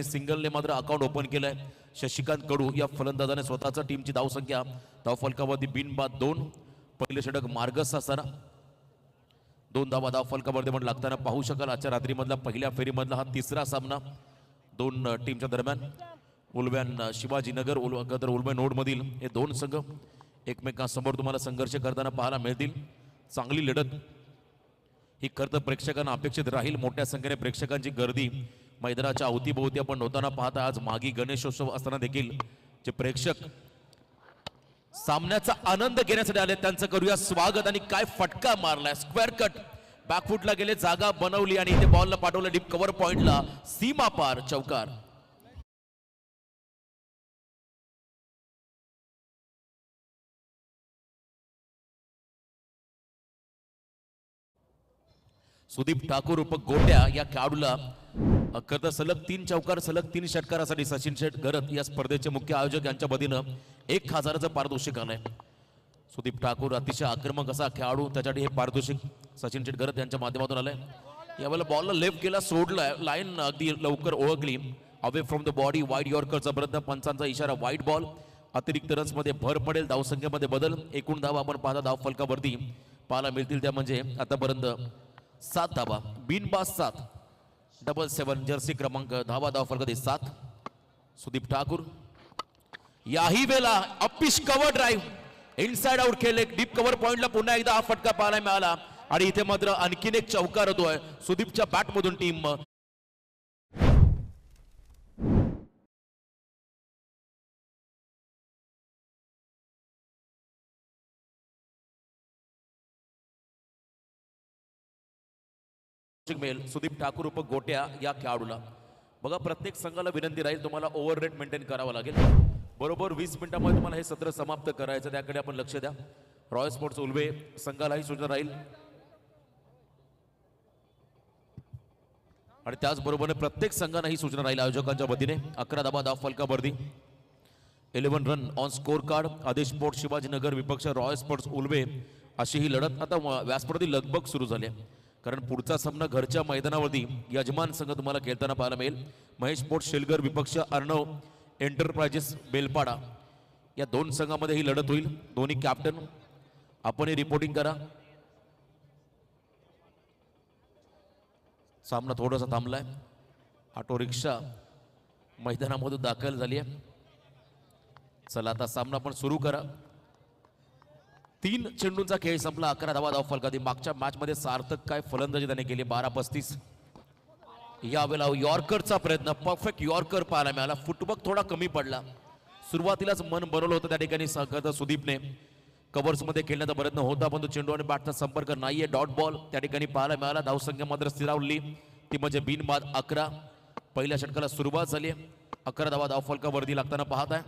सिंगलने मात्र account open केलंय. शशिकांत कडू या फलंदाजाने स्वतःचा टीमची धावसंख्या धावफलकावरती बिनबाद 2. पहिले षटक मार्गस असताना 2 धावा धावफलकावरती पण लागताना पाहू शकाल. आजच्या रात्रीमधला पहिल्या फेरीमधला हा तिसरा सामना दोन टीमच्या दरम्यान. उलव्यान शिवाजीनगर उलव्या नोडमधील हे दोन संघ एकमेकांसमोर तुम्हाला संघर्ष करताना पाहायला मिळतील. चांगली लढत ही खरं तर प्रेक्षकांना अपेक्षित राहील. मोठ्या संख्येने प्रेक्षकांची गर्दी मैदानाच्या अवतीभोवती आपण होताना पाहता. आज मागी गणेशोत्सव असताना देखील जे प्रेक्षक सामन्याचा आनंद घेण्यासाठी आले त्यांचं करूया स्वागत. आणि काय फटका मारलाय, स्क्वेअर कट बॅकफुटला गेले, जागा बनवली आणि इथे बॉलला पाठवलं डीप कव्हर पॉइंटला, सीमा पार चौकार. सुदीप ठाकूर उप गोट्या या खेळाडूला खरं सलग 3 चौकार सलग 3 षटकारासाठी सचिन शेठ गरत या स्पर्धेचे मुख्य आयोजक यांच्या वतीनं 1000चं पारितोषिक आलंय. सुदीप ठाकूर अतिशय आक्रमक असा खेळाडू, त्यासाठी हे पारितोषिक सचिन शेठ गरत यांच्या माध्यमातून आलंय. यावेळेला बॉलला लेफ्ट केला, सोडलाय, लाईन अगदी लवकर ओळखली, away from the body, wide यॉर्करचा प्रयत्न, पंचांचा इशारा, वाईट बॉल. अतिरिक्त रन्स मध्ये भर पडेल, धावसंख्येमध्ये बदल. एकूण धावा आपण पाहता धाव फलकावरती पाहायला मिळतील त्या म्हणजे आतापर्यंत 7 धावा, बिनबाद 7. 7 जर्सी क्रमांक धावा धाव फलकावरती 7. सुदीप ठाकूर याही वेळेला uppish cover drive inside out खेळले, डीप कव्हर पॉइंटला पुन्हा एकदा हा फटका पाहायला मिळाला. आणि इथे मात्र आणखीन एक चौकार होतोय सुदीपच्या बॅटमधून. टीम मिळेल सुदीप ठाकूर उप गोट्या या खेळाडूला. बघा प्रत्येक संघाला विनंती राहील, तुम्हाला ओव्हर रेट मेंटेन करावा लागेल. बरोबर 20 मिनिटांमध्ये तुम्हाला हे सत्र समाप्त करायचं, त्याकडे आपण लक्ष द्या. रॉयल स्पोर्ट्स उलवे संघालाही सूचना राहील आणि त्याचबरोबर प्रत्येक संघांना ही सूचना राहील आयोजकांच्या वतीने. 11 धावा धाव फलकावरती, 11 run on scorecard. Adesh sports Shivajinagar विपक्ष रॉयल स्पोर्ट्स उलवे अशी ही लढत आता व्यासपीठावरती लगबग सुरू झाली आहे. कारण पुढचा सामना घरच्या मैदानावरती यजमान संघ तुम्हाला खेळताना पाहायला मिळेल. महेश स्पोर्ट्स शेलगर विपक्ष अर्णव एंटरप्राइजेस बेलपाडा या दोन संघामध्ये ही लढत होईल. दोन्ही कॅप्टन आपणही रिपोर्टिंग करा. सामना थोडासा थांबलाय, ऑटो रिक्षा मैदानामधून दाखल झाली आहे. चला आता सामना पण सुरू करा. 3 चेंडूंचा खेळ संपला, 11 धावा धाव फलकावरती. मागच्या मॅच मध्ये सार्थक काय फलंदाजी त्याने केली, 12-35. यावेळेला यॉर्करचा प्रयत्न, परफेक्ट यॉर्कर पाहायला मिळाला. फुटवर्क थोडा कमी पडला, सुरुवातीलाच मन बनवलं होतं त्या ठिकाणी सुदीपने. कव्हर्स मध्ये खेळण्याचा प्रयत्न होता पण तो चेंडू आणि बॅटचा संपर्क नाहीये. डॉट बॉल त्या ठिकाणी पाहायला मिळाला. धावसंख्या मात्र स्थिरावली, ती म्हणजे बिनबाद 11. पहिल्या षटकाला सुरुवात झाली, 11 धावा धाव फलकावरती लागताना पाहत आहे.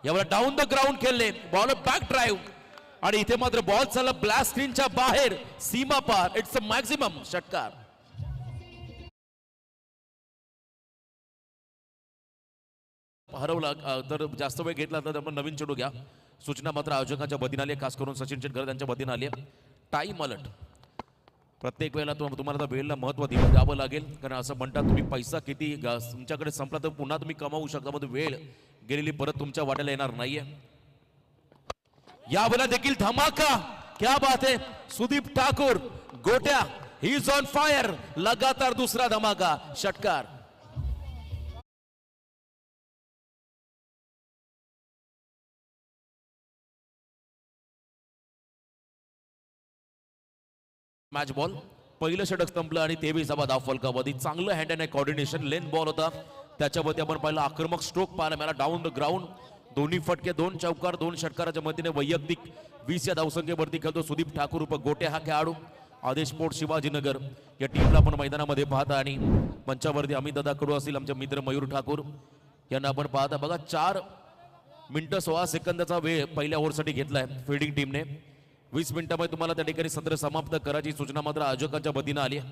यावेळेला डाऊन द ग्राउंड खेळले, बॉल बॅक ड्राईव्ह आणि इथे मात्र बॉल चालला ब्लॅस्ट स्क्रीनच्या बाहेर, सीमा पार. इट्स अ मॅक्सिमम षटकार. हरवला तर जास्त वेळ घेतला तर आपण नवीन चेंडू घ्या. सूचना मात्र आयोजकांच्या वतीने आली, खास करून सचिन शेठ गरत यांच्या वतीने आली. टाइम अलर्ट प्रत्येक वेळेला तुम्हाला वेळेला महत्व द्यावं लागेल. कारण असं म्हणतात तुम्ही पैसा किती तुमच्याकडे संपला तर पुन्हा तुम्ही कमावू शकता, पण वेळ गेलेली परत तुमच्या वाट्याला येणार नाहीये. यावेळेला देखील धमाका, क्या बात है. सुदीप ठाकूर गोट्या, ही इज ऑन फायर. लगातार दुसरा धमाका षटकार. मॅच बॉल, पहिलं षटक संपलं आणि 23 धावा धाव फलकावरती. चांगलं hand and coordination, lane ball होता त्याच्यावरती आपण पाहिलं आक्रमक स्ट्रोक पाहायला मिळाला. डाऊन द ग्राउंड, दोन्ही फटके, 2 चौकार, 2 षटकाराच्या मदतीने वैयक्तिक 20 या धावसंख्येवरती खेळतो सुदीप ठाकूर उप गोटे हा खेळाडू. आदेश स्पोर्ट्स शिवाजीनगर या टीमला आपण मैदानामध्ये पाहता आणि मंचावरती अमित दादा कडू असतील, आमचे मित्र मयूर ठाकूर यांना आपण पाहता. बघा 4 मिनिटं 16 सेकंदाचा वेळ पहिल्या ओव्हरसाठी घेतलाय फिल्डिंग टीमने. 20 मिनिटांमध्ये तुम्हाला त्या ठिकाणी सत्र समाप्त करायची सूचना मात्र आयोजकांच्या वतीनं आली आहे.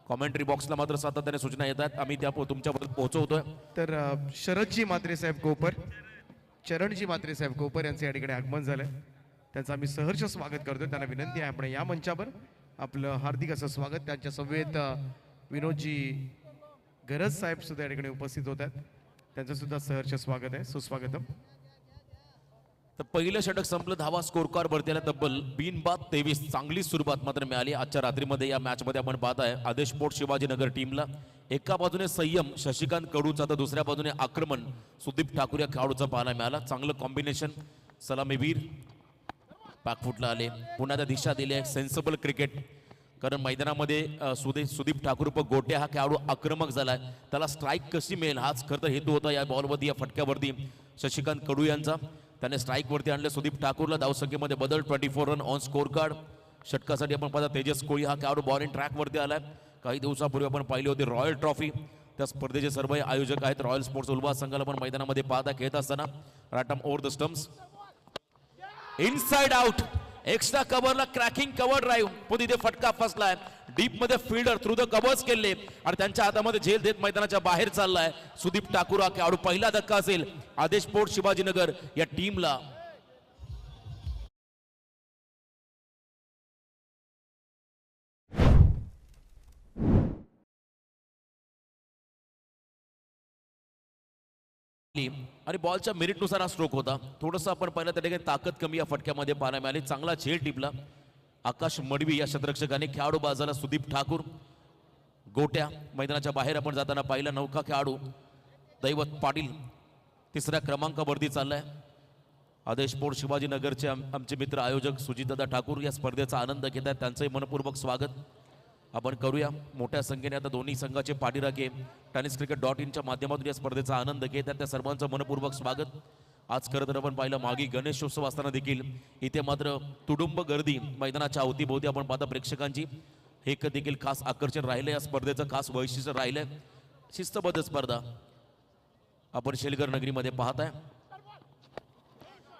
कॉमेंट्री बॉक्सला मात्र सातत्याने सूचना येत आहेत, आम्ही त्या तुमच्यापर्यंत पोहोचवतोय. तर शरदजी म्हात्रे साहेब कोपर, चरणजी म्हात्रे साहेब कोपर यांचं या ठिकाणी आगमन झालंय. त्यांचं आम्ही सहर्ष स्वागत करतोय. त्यांना विनंती आहे आपण या मंचावर आपलं हार्दिक असं स्वागत. त्यांच्या समवेत विनोदजी गरज साहेब सुद्धा या ठिकाणी उपस्थित होत आहेत. त्यांचं सुद्धा सहर्ष स्वागत आहे, सुस्वागतम. तर पहिलं षटक संपलं, धावा स्कोर कार्ड वरती आला तब्बल बिनबाद 23. चांगली सुरुवात मात्र मिळाली आजच्या रात्रीमध्ये. या मॅच मध्ये आपण पाहत आहे आदेश स्पोर्ट्स शिवाजीनगर टीमला एका बाजूने संयम शशिकांत कडूचा तर दुसऱ्या बाजूने आक्रमण सुदीप ठाकूर या खेळाडूचा पाहायला मिळाला. चांगलं कॉम्बिनेशन, सलामीवीर बॅकफुटला आले, पुन्हा त्या दिशा दिली आहे. सेन्सिबल क्रिकेट, कारण मैदानामध्ये सुदीप ठाकूर गोट्या हा खेळाडू आक्रमक झालाय, त्याला स्ट्राईक कशी मिळेल हाच खरं तर हेतू होता या बॉलवरती, या फटक्यावरती शशिकांत कडू यांचा. त्याने स्ट्राईक वरती आणले सुदीप ठाकूरला. धावसंख्येमध्ये बदल, 24 रन ऑन स्कोर कार्ड. षटकासाठी आपण पाहता तेजस कोळी हा खेळाडू बॉल इन ट्रॅक वरती आलाय. काही दिवसापूर्वी आपण पाहिली होती रॉयल ट्रॉफी, त्या स्पर्धेचे सर्व आयोजक आहेत रॉयल स्पोर्ट्स उल्हास संघाला पण मैदानामध्ये पाहता खेळत असताना. राटम over the stumps, inside out, extra कव्हरला क्रॅकिंग कव्हर ड्राईव्ह, पण इथे फटका फसलाय. डीप मध्ये फिल्डर थ्रू द कव्हर्स केले आणि त्यांच्या हातामध्ये झेल देत मैदानाच्या बाहेर चाललाय सुदीप ठाकूर हा खेळाडू. पहिला धक्का असेल आदेश स्पोर्ट्स शिवाजीनगर या टीमला. आणि बॉलच्या मेरिटनुसार हा स्ट्रोक होता. थोडंसं आपण पाहिलं त्या ठिकाणी ताकद कमी या फटक्यामध्ये पाहायला मिळाली. चांगला झेल टिपला आकाश मडवी या क्षेत्ररक्षकाने. खेळाडू बाजाला सुदीप ठाकूर गोट्या मैदानाच्या बाहेर आपण जाताना पाहिलं. नौका खेळाडू दैवत पाटील तिसऱ्या क्रमांकावरती चाललाय. आदेश स्पोर्ट्स शिवाजीनगरचे आमचे मित्र आयोजक सुजितदादा ठाकूर या स्पर्धेचा आनंद घेत आहेत, त्यांचंही मनपूर्वक स्वागत आपण करूया. मोठ्या संख्येने आता दोन्ही संघाचे पाठीराखे tenniscricket.in माध्यमातून या स्पर्धेचा आनंद घेत आहेत, त्या सर्वांचं मनपूर्वक स्वागत. आज खरं तर आपण पाहिलं मागे गणेशोत्सव असताना देखील इथे मात्र तुडुंब गर्दी मैदानाच्या अवतीभोवती आपण पाहता प्रेक्षकांची. हे देखील खास आकर्षण राहिलं, या स्पर्धेचं खास वैशिष्ट्य राहिलंय. शिस्तबद्ध स्पर्धा आपण शेलगर नगरीमध्ये पाहताय.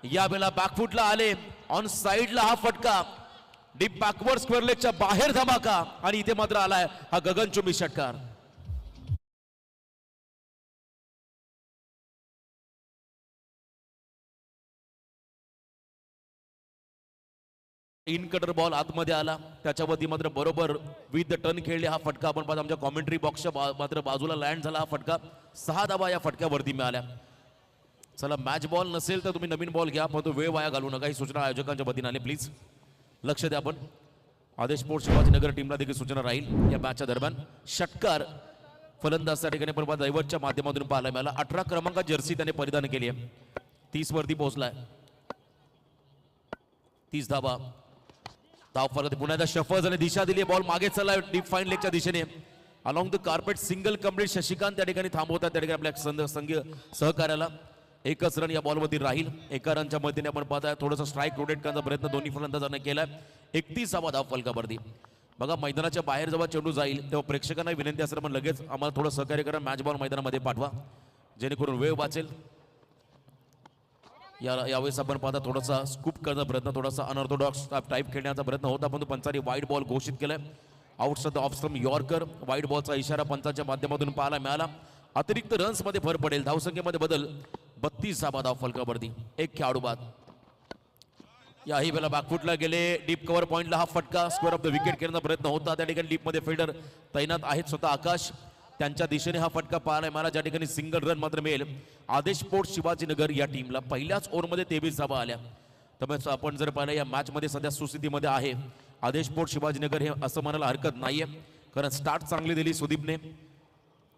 यावेळेला बॅकफुटला आले, ऑन साइडला हा फटका, डीप बॅकवर्ड स्क्वेअर लेगच्या बाहेर धमाका आणि इथे मात्र आलाय हा गगनचुंबी षटकार. इन कटर बॉल आतमध्ये आला, त्याच्यावरती मात्र बरोबर विथ द टर्न खेळले हा फटका आपण पाहतो. आमच्या कॉमेंट्री बॉक्सच्या मात्र बाजूला लँड झाला हा फटका. 6 धावा या फटक्यावरती मिळाल्या. चला, मॅच बॉल नसेल तर तुम्ही नवीन बॉल घ्या, पण तो वेळ वाया घालू नका ही सूचना आयोजकांच्या वतीने आली. प्लीज लक्ष द्या. आपण आदेश स्पोर्ट्स शिवाजीनगर टीमला देखील सूचना राहील या मॅचच्या दरम्यान. षटकार फलंदाज त्या ठिकाणी पण दैवतच्या माध्यमातून पाहायला मिळाला. 18 क्रमांकात जर्सी त्याने परिधान केली आहे. 30 वरती पोहोचलाय. 30 धावा. धाव फलक पुन्हा एकदा शफल आणि दिशा दिली, बॉल मागे चाललाय डीप फाईन लेगच्या दिशेने. Along the carpet single complete. Shashikant त्या ठिकाणी थांबवतात त्या ठिकाणी आपल्या संघीय सहकार्याला. एकच रन या बॉलवरती राहील. एका रनच्या मदतीने आपण पाहताय थोडासा स्ट्राईक रोटेट करण्याचा प्रयत्न दोन्ही फलंदाजांनी केलाय. 31 धाव फलकावरती. बघा, मैदानाच्या बाहेर जेव्हा चेंडू जाईल तेव्हा प्रेक्षकांना विनंती असेल पण लगेच आम्हाला थोडं सहकार्य करा, मॅच बॉल मैदानामध्ये पाठवा जेणेकरून वेळ वाचेल. यावेळेस आपण पाहता थोडासा स्कूप करण्याचा प्रयत्न, थोडासा अनऑर्थोडॉक्स टाईप खेळण्याचा प्रयत्न होता, परंतु पंचांनी वाईड बॉल घोषित केलाय. Outside off stump yorker. Wide बॉलचा इशारा पंचांच्या माध्यमातून पाहायला मिळाला. अतिरिक्त रन्स मध्ये भर पडेल. धावसंख्येमध्ये बदल. 32 धाव फलकावरती. एक खेळाडू बाद. याही वेळेला बॅकफुटला गेले, डीप कव्हर पॉइंटला हा फटका. स्क्वेअर ऑफ द विकेट करण्याचा प्रयत्न होता. त्या ठिकाणी डीप मध्ये फिल्डर तैनात आहेत स्वतः आकाश, त्यांच्या दिशेने हा फटका पाहायला मिळाला, ज्या ठिकाणी सिंगल रन मात्र मिळेल आदेश स्पोर्ट्स शिवाजीनगर या टीमला. पहिल्याच ओव्हरमध्ये 23 धावा आल्या. त्यामुळे आपण जर पाहिलं या मॅच मध्ये सध्या सुस्थितीमध्ये आहे आदेश स्पोर्ट्स शिवाजीनगर, हे असं म्हणायला हरकत नाहीये, कारण स्टार्ट चांगली दिली सुदीपने.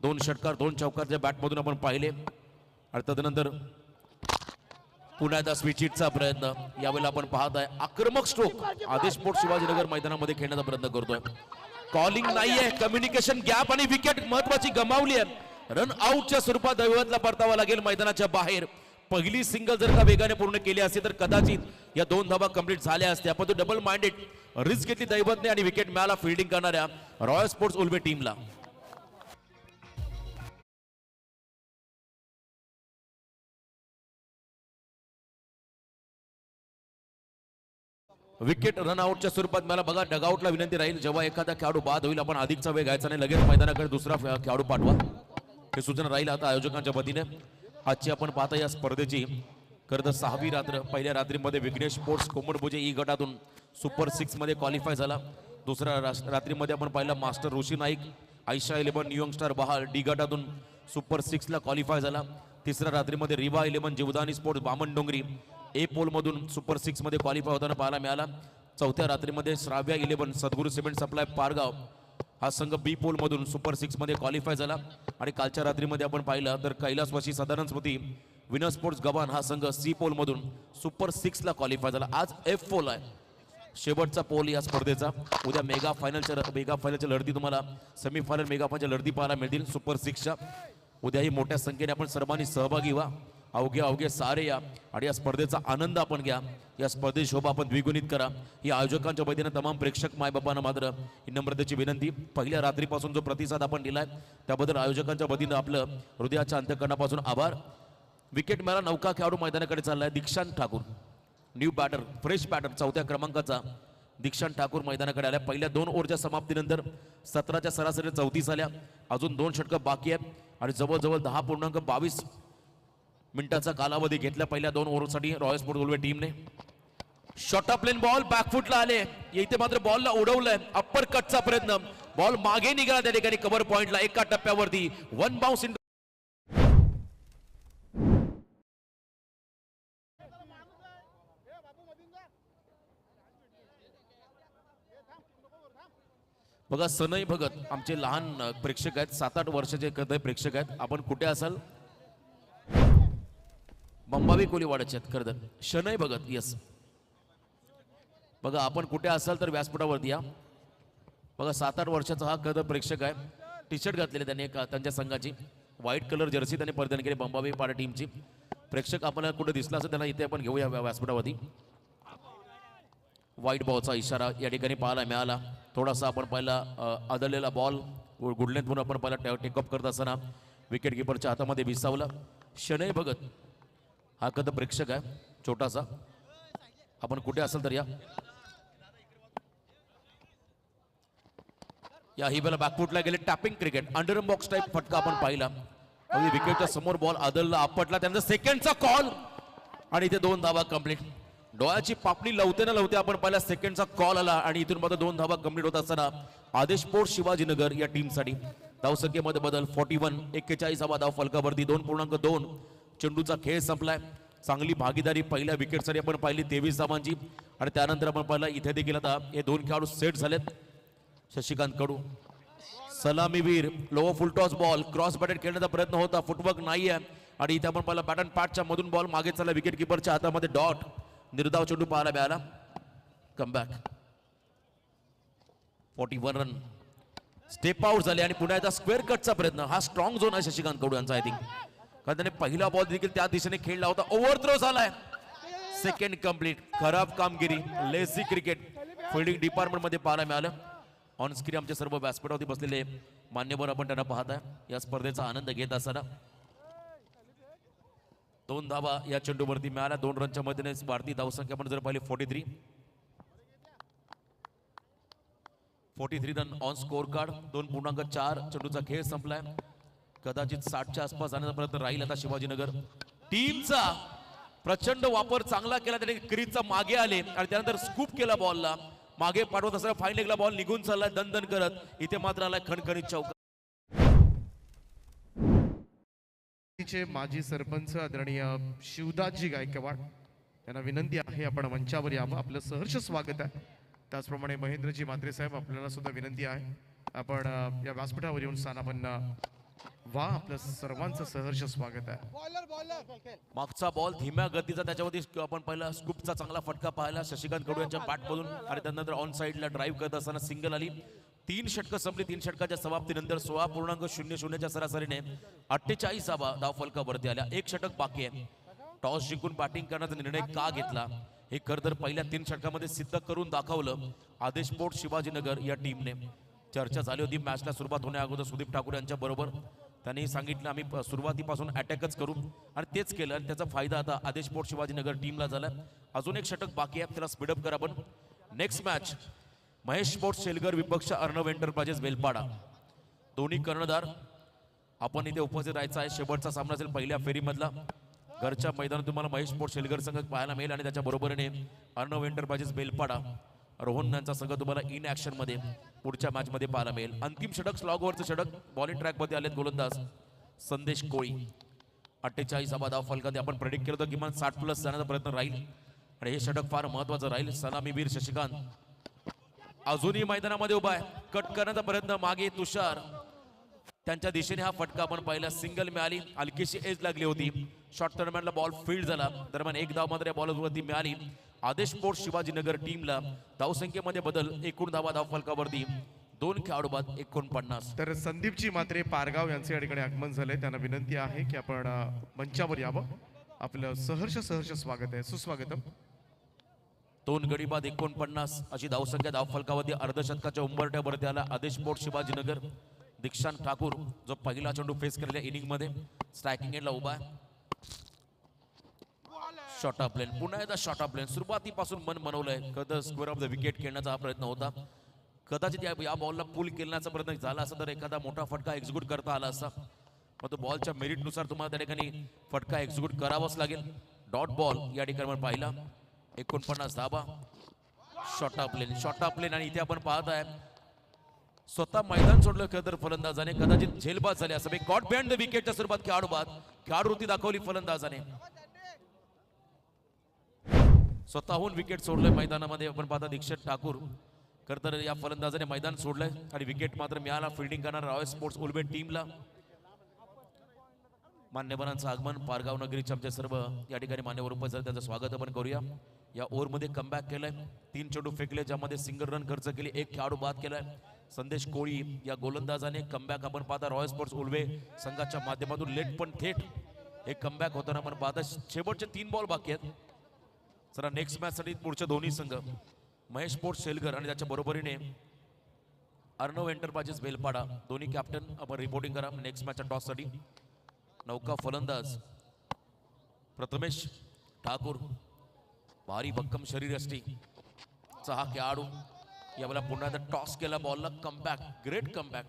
2 षटकार 2 चौकारच्या बॅटमधून आपण पाहिले आणि तदनंतर पुन्हा एकदा स्विचिटचा प्रयत्न. यावेळेला आपण पाहत आहे आक्रमक स्ट्रोक आदेश स्पोर्ट्स शिवाजीनगर मैदानामध्ये खेळण्याचा प्रयत्न करतोय. कॉलिंग नाहीये, कम्युनिकेशन गॅप आणि विकेट महत्वाची गमावली आहे. रन आउटच्या स्वरूपात दैवतला परतावा लागेल मैदानाच्या बाहेर. पहिली सिंगल जर का वेगाने पूर्ण केली असती तर कदाचित या 2 धावा कंप्लीट झाल्या असत्या, पण तो डबल माइंडेड रिस्क घेतली दैवतने आणि विकेट मिळाला फिल्डिंग करणाऱ्या रॉयल स्पोर्ट्स उल्वे टीमला. विकेट रन आउटच्या स्वरूपात मला बघा, डगआउटला विनंती राहील जेव्हा एखादा खेळाडू बाद होईल आपण अधिकचा वेळ घ्यायचा नाही, लगेच मैदानाकडे दुसरा खेळाडू पाठवा, हे सूचना राहील आता आयोजकांच्या वतीने. आजची आपण पाहता या स्पर्धेची खरं तर 6वी रात्र. पहिल्या रात्रीमध्ये विघ्नेश स्पोर्ट्स कोमरभुजे ई गटातून सुपर 6 मध्ये क्वालिफाय झाला. दुसऱ्या रात्रीमध्ये आपण पाहिलं मास्टर ऋषी नाईक आयशा 11 न्यू स्टार बहाल डी गटातून सुपर 6 ला क्वालिफाय झाला. तिसऱ्या रात्रीमध्ये रिवा 11 जीवदानी स्पोर्ट्स बामण डोंगरी ए पोल मधून सुपर 6 मध्ये क्वालिफाय होताना पाहायला मिळाला. चौथ्या रात्रीमध्ये श्राव्या 11 सद्गुरू सिमेंट सप्लाय पारगाव हा संघ बी पोल मधून सुपर 6 मध्ये क्वालिफाय झाला. आणि कालच्या रात्रीमध्ये आपण पाहिलं तर कैलासवासी साधारण स्मृती विनर स्पोर्ट्स गव्हाण हा संघ सी पोल मधून सुपर 6 ला क्वालिफाय झाला. आज एफ पोल आहे, शेवटचा पोल या स्पर्धेचा. उद्या मेगा फायनलच्या लढती तुम्हाला सेमीफायनल मेगा फायनलच्या लढती पाहायला मिळतील सुपर 6च्या. उद्याही मोठ्या संख्येने आपण सर्वांनी सहभागी व्हा, अवघे सारे या आणि या स्पर्धेचा आनंद आपण घ्या. या स्पर्धेची शोभा आपण द्विगुणित करा ही आयोजकांच्या वतीने तमाम प्रेक्षक मायबापांना मात्र ही नम्रतेची विनंती. पहिल्या रात्रीपासून जो प्रतिसाद आपण दिलाय त्याबद्दल आयोजकांच्या वतीनं आपलं हृदयाच्या अंतःकरणापासून आभार. विकेट मिळाला नौका खेळाडू मैदानाकडे चाललाय Dikshant Thakur, new batter fresh batter 4थ्या क्रमांकाचा दीक्षांत ठाकूर मैदानाकडे आल्या. पहिल्या 2 ओव्हरच्या समाप्तीनंतर 17च्या सरासरी 34 आल्या. अजून 2 षटकं बाकी आहेत आणि जवळजवळ 10.22 मिनिटाचा कालावधी घेतला पहिल्या 2 ओव्हरसाठी रॉयल स्पोर्ट्स गोल्वे टीमने. शॉर्ट ऑफ प्लेन बॉल बॅकफुटला आले, इथे मात्र बॉलला उडवलंय. अप्पर कटचा प्रयत्न, बॉल मागे निघाला त्या ठिकाणी कव्हर पॉइंटला एका टप्प्यावरती. 1 बाउन्स इन. बघा सनई भगत आमचे लहान प्रेक्षक आहेत, 7-8 वर्षाचे कधी प्रेक्षक आहेत. आपण कुठे असाल? बंबावी कोलीवाड्याचे आहेत खरं तर. शनई भगत यस. बघा आपण कुठे असाल तर व्यासपीठावरती या. बघा 7-8 वर्षाचा हा खरं प्रेक्षक आहे. टी शर्ट घातलेले त्यांनी त्यांच्या संघाची व्हाईट कलर जर्सी त्यांनी परिधान केली बंबावी पाडा टीमची. प्रेक्षक आपल्याला कुठे दिसला असेल त्यांना इथे आपण घेऊया व्यासपीठावरती. व्हाईट बॉलचा इशारा या ठिकाणी पाहायला मिळाला. थोडासा आपण पहिला आदळलेला बॉल गुडलेत म्हणून आपण पहिला टेकअप करत असताना विकेट किपरच्या हातामध्ये विसावला. शनई भगत हा कदा प्रेक्षक आहे छोटासा. आपण कुठे असेल तर या ही बेला बॅकफुटला गेले. टॅपिंग क्रिकेट अंडरम बॉक्स टाईप फटका आपण पाहिला. विकेटच्या समोर बॉल आदळला आपटला, त्यांचा सेकंडचा कॉल आणि इथे 2 धावा कंप्लीट. डोळ्याची पापणी लवते आपण पहिला सेकंडचा कॉल आला आणि इथून मात्र 2 धावा कंप्लीट होत असताना आदेश स्पोर्ट्स शिवाजीनगर या टीमसाठी धावसंख्येमध्ये बदल 41. 41 धाव फलकावरती 2.2. चेंडूचा खेळ संपलाय. चांगली भागीदारी पहिल्या विकेटसाठी आपण पाहिली 23 धावांची आणि त्यानंतर आपण पाहिला इथे देखील आता हे 2 खेळाडू सेट झालेत. शशिकांत कडू सलामीवीर low full toss ball cross batted खेळण्याचा प्रयत्न होता, फुटवर्क नाहीये आणि इथे आपण पाहिला बॅटन पॅटच्या मधून बॉल मागे चालला. विकेट किपरच्या हातामध्ये डॉट. निर्धाव चेंडू पाहायला मिळाला. Comeback 41 run. स्टेप आउट झाले आणि पुन्हा एकदा स्क्वेअर कटचा प्रयत्न. हा स्ट्रॉंग झोन आहे शशिकांत कडू यांचा आय थिंक, कारण त्याने पहिला बॉल देखील त्या दिशेने खेळला होता. ओव्हर थ्रो झालाय. Second complete. खराब कामगिरी लेझी क्रिकेट फिल्डिंग डिपार्टमेंट मध्ये पाहायला मिळालं. ऑन स्क्रीन आमचे सर्व व्यासपीठावरती बसलेले मान्यवर आपण त्यांना पाहताय या स्पर्धेचा आनंद घेत असताना. 2 धावा या चेंडूवरती मिळाल्या. 2 रनच्या मध्येने भारतीय धावसंख्या आपण जर पाहिली 43 रन ऑन स्कोर कार्ड. 2.4 चेंडूचा खेळ संपलाय. कदाचित 60च्या आसपास जाण्याचा प्रयत्न राहील आता शिवाजीनगर टीमचा. प्रचंड वापर चांगला केला त्याने. क्रीजचा मागे आले आणि त्यानंतर स्कूप केला बॉलला. मागे पाठवत असताना फाईन लेगला बॉल निघून चाललाय दणदण करत. इथे मात्र आलाय खणखणीत चौका. माजी सरपंच आदरणीय शिवदासजी गायकवाड यांना विनंती आहे आपण मंचावर यावं. आपलं सहर्ष स्वागत आहे. त्याचप्रमाणे महेंद्रजी म्हात्रे साहेब आपल्याला सुद्धा विनंती आहे आपण या व्यासपीठावर येऊन स्थान आपण वा. आपलं सर्वांचं सहर्ष स्वागत आहे. मागचा बॉल धीम्या गतीचा त्याच्यावरती आपण पहिला स्कूपचा चांगला फटका पाहिला शशिकांत कडू यांच्या बॅटमधून आणि त्यानंतर ऑन साइडला ड्राईव्ह करत असताना सिंगल आली. 3 षटकं संपली. 3 षटकाच्या समाप्तीनंतर 16.00च्या सरासरीने 48 धाव फलकावरती आल्या. 1 षटक बाकी आहे. टॉस जिंकून बॅटिंग करण्याचा निर्णय का घेतला हे खरं तर पहिल्या 3 षटकामध्ये सिद्ध करून दाखवलं आदेश स्पोर्ट्स शिवाजीनगर या टीमने. चर्चा झाली होती मॅचला सुरुवात होण्या अगोदर सुदीप ठाकूर यांच्या बरोबर. त्यांनी सांगितलं आम्ही सुरुवातीपासून अटॅकच करू आणि तेच केलं आणि त्याचा फायदा आता आदेश स्पोर्ट्स शिवाजीनगर टीमला झाला. अजून 1 षटक बाकी आहे, त्याला स्पीडअप करा आपण. Next match Mahesh sports Shelgar विपक्ष अर्णव एंटरप्राइजेस बेलपाडा. दोन्ही कर्णधार आपण इथे उपस्थित राहायचं आहे. शेवटचा सामना असेल पहिल्या फेरीमधला. घरच्या मैदानात तुम्हाला महेश स्पोर्ट्स शेलगर संघ पाहायला मिळेल आणि त्याच्या बरोबरीने अर्णव एंटरप्राइजेस बेलपाडा रोहन यांचा संघ तुम्हाला इन ऍक्शन मध्ये पुढच्या मॅच मध्ये पाहायला मिळेल. अंतिम षटक स्लॉगवरचं षटक बॉलिंग ट्रॅक मध्ये आलेत गोलंदाज संदेश कोळी. 48 धाव फलकात आपण प्रेडिक्ट केलं होतं किमान 60+ जाण्याचा प्रयत्न राहील आणि हे षटक फार महत्वाचं राहील. सलामीवीर शशिकांत अजूनही मैदानामध्ये उभा आहे. कट करण्याचा प्रयत्न मागे तुषार त्यांच्या दिशेने हा फटका आपण पाहिला. सिंगल मिळाली, हलकीशी एज लागली होती. शॉर्ट दरम्यानला बॉल फील्ड झाला. दरम्यान एक धाव मात्र या बॉलवरती मिळाली. आदेश स्पोर्ट्स शिवाजीनगर टीमला धावसंख्येमध्ये बदल. एकूण धावा धाव फलकावरती 2 खेळाडू बाद 49. तर संदीपजी मात्रे पारगाव यांचे या ठिकाणी आगमन झाले. त्यांना विनंती आहे की आपण मंचावर यावं. आपलं सहर्ष स्वागत आहे. सुस्वागतम. 2 गडी बाद 49 अशी धावसंख्या धाव फलकावरती. अर्धशतकाच्या उंबरट्यावरती आला आदेश स्पोर्ट्स शिवाजीनगर. दीक्षांत ठाकूर जो पहिला चेंडू फेस केलेल्या इनिंग मध्ये स्ट्रायकिंग एंडला उभा आहे. शॉर्ट ऑफ लेन, पुन्हा एकदा शॉर्ट ऑफ लेन. सुरुवातीपासून मन मनवलंय. कदाचित स्क्वेअर ऑफ द विकेट खेळण्याचा हा प्रयत्न होता. कदाचित या बॉलला पुल केल्याचा प्रयत्न झाला असता तर एखादा मोठा फटका एक्झिक्यूट करता आला असता. पण तो बॉलच्या मेरिटनुसार तुम्हाला त्या ठिकाणी फटका एक्झिक्यूट करावाच लागेल. डॉट बॉल या ठिकाणी पाहिला. 49 धावा. शॉर्ट ऑफ लेन आणि इथे आपण पाहत आहे स्वतः मैदान सोडलं खरं तर फलंदाजाने. कदाचित झेलबाद झाले असं. गॉट बिहाइंड द विकेटच्या स्वरूपात खेळाडू बाद. खेळाडूवृत्ती दाखवली फलंदाजाने. स्वतःहून विकेट सोडलंय मैदानामध्ये. आपण पाहता दीक्षित ठाकूर. खरं तर या फलंदाजाने मैदान सोडलंय आणि विकेट मात्र मिळाला. फिल्डिंग करणार रॉयल स्पोर्ट्स उलबे टीमला. मान्यवरांचं आगमन. पारगाव नगरीचे आमचे सर्व या ठिकाणी मान्यवर उपस्थित आहेत. त्यांचं स्वागत आपण करूया. या ओव्हरमध्ये कमबॅक केलंय. 3 चेंडू फेकले ज्यामध्ये सिंगल रन खर्च केली. 1 खेळाडू बाद केलाय. संदेश कोळी या गोलंदाजाने कमबॅक आपण पाहता रॉयल स्पोर्ट्स उलवे संघाच्या माध्यमातून लेट पण थेट एक कमबॅक होताना आपण पाहता. शेवटचे 3 बॉल बाकी आहेत. चला नेक्स्ट मॅच साठी पुढचे दोन्ही संघ महेश स्पोर्ट्स शेलगर आणि त्याच्या बरोबरीने अर्णव एंटरप्राइजेस बेलपाडा दोन्ही कॅप्टन आपण रिपोर्टिंग करा नेक्स्ट मॅचच्या टॉस साठी. नौका फलंदाज प्रथमेश ठाकूर. भारी भक्कम शरीरयष्टी चा हा खेळाडू. यावेळेला पुन्हा एकदा टॉस केला बॉलला. Comeback, great comeback.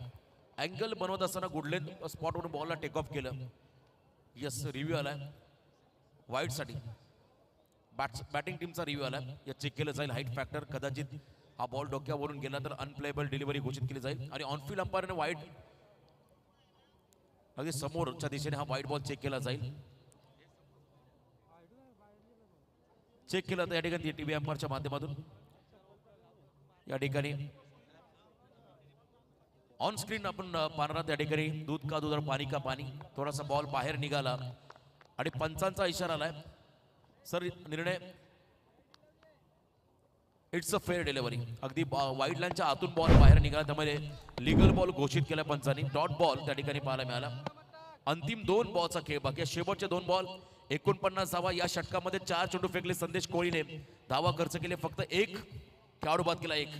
अँगल बनवत असताना गुडलेन स्पॉटवरून बॉलला टेक ऑफ केलं. यस, रिव्ह्यू आलाय वाईट साठी. बॅटिंग टीमचा रिव्ह्यू आलाय. या चेक केलं जाईल हाईट फॅक्टर. कदाचित हा बॉल डोक्यावरून गेला तर अनप्लेबल डिलिव्हरी घोषित केली जाईल. आणि ऑनफिल्ड अंपायरने वाईट अगदी समोरच्या दिशेने हा वाईट बॉल चेक केला जाईल. चेक केला तर या ठिकाणी टीव्ही अंपायरच्या माध्यमातून या ठिकाणी ऑन स्क्रीन आपण पाहणार त्या ठिकाणी दूध का दूध और पाणी का पाणी. थोडासा बॉल बाहेर निघाला आणि पंचांचा इशारा आलाय. सर निर्णय इट्स अ फेअर डिलिव्हरी. अगदी वाईड लाईनच्या आतून बॉल बाहेर निघाला त्यामध्ये लिगल बॉल घोषित केला पंचांनी. डॉट बॉल त्या ठिकाणी पाहायला मिळाला. अंतिम 2 बॉलचा खेळ बाकी. शेवटचे 2 बॉल 49 धावा. या षटकामध्ये 4 चेंडू फेकले संदेश कोळीने. धावा खर्च केले फक्त 1. खेळाडू बाद केला 1.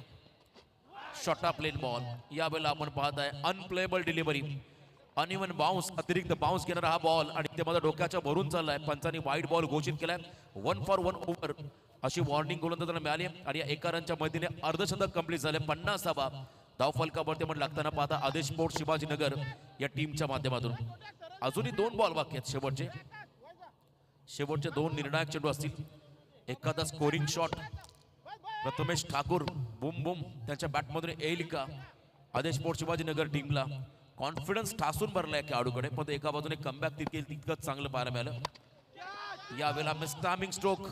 Short of lane ball. यावेळेला आपण पाहताय अनप्लेबल डिलिव्हरी. अनइवन बाउन्स, अतिरिक्त बाउन्स घेणारा हा बॉल आणि ते माझ्या डोक्याच्या भरून चाललाय. पंचांनी वाईट बॉल घोषित केलाय. 1 फॉर 1 ओव्हर अशी वॉर्निंग गोलंदाजांना मिळाली आणि या 1 रनच्या मदतीने अर्धशतक कंप्लीट झाले. 50 धावा धाव फलकावरती आपण लागताना पाहता आदेश स्पोर्ट्स शिवाजीनगर या टीमच्या माध्यमातून. अजूनही 2 बॉल बाकी आहेत. शेवटचे 2 निर्णायक चेंडू असतील. एखादा स्कोरिंग शॉट प्रथमेश ठाकूर बुम बुम त्यांच्या बॅटमधून येईल का. आदेश स्पोर्ट्स शिवाजीनगर टीमला कॉन्फिडन्स ठासून भरलाय खेळाडूकडे. पण एका बाजूने कमबॅक तितकंच चांगलं पाहायला मिळालं. यावेळेला मिस्टामिंग स्ट्रोक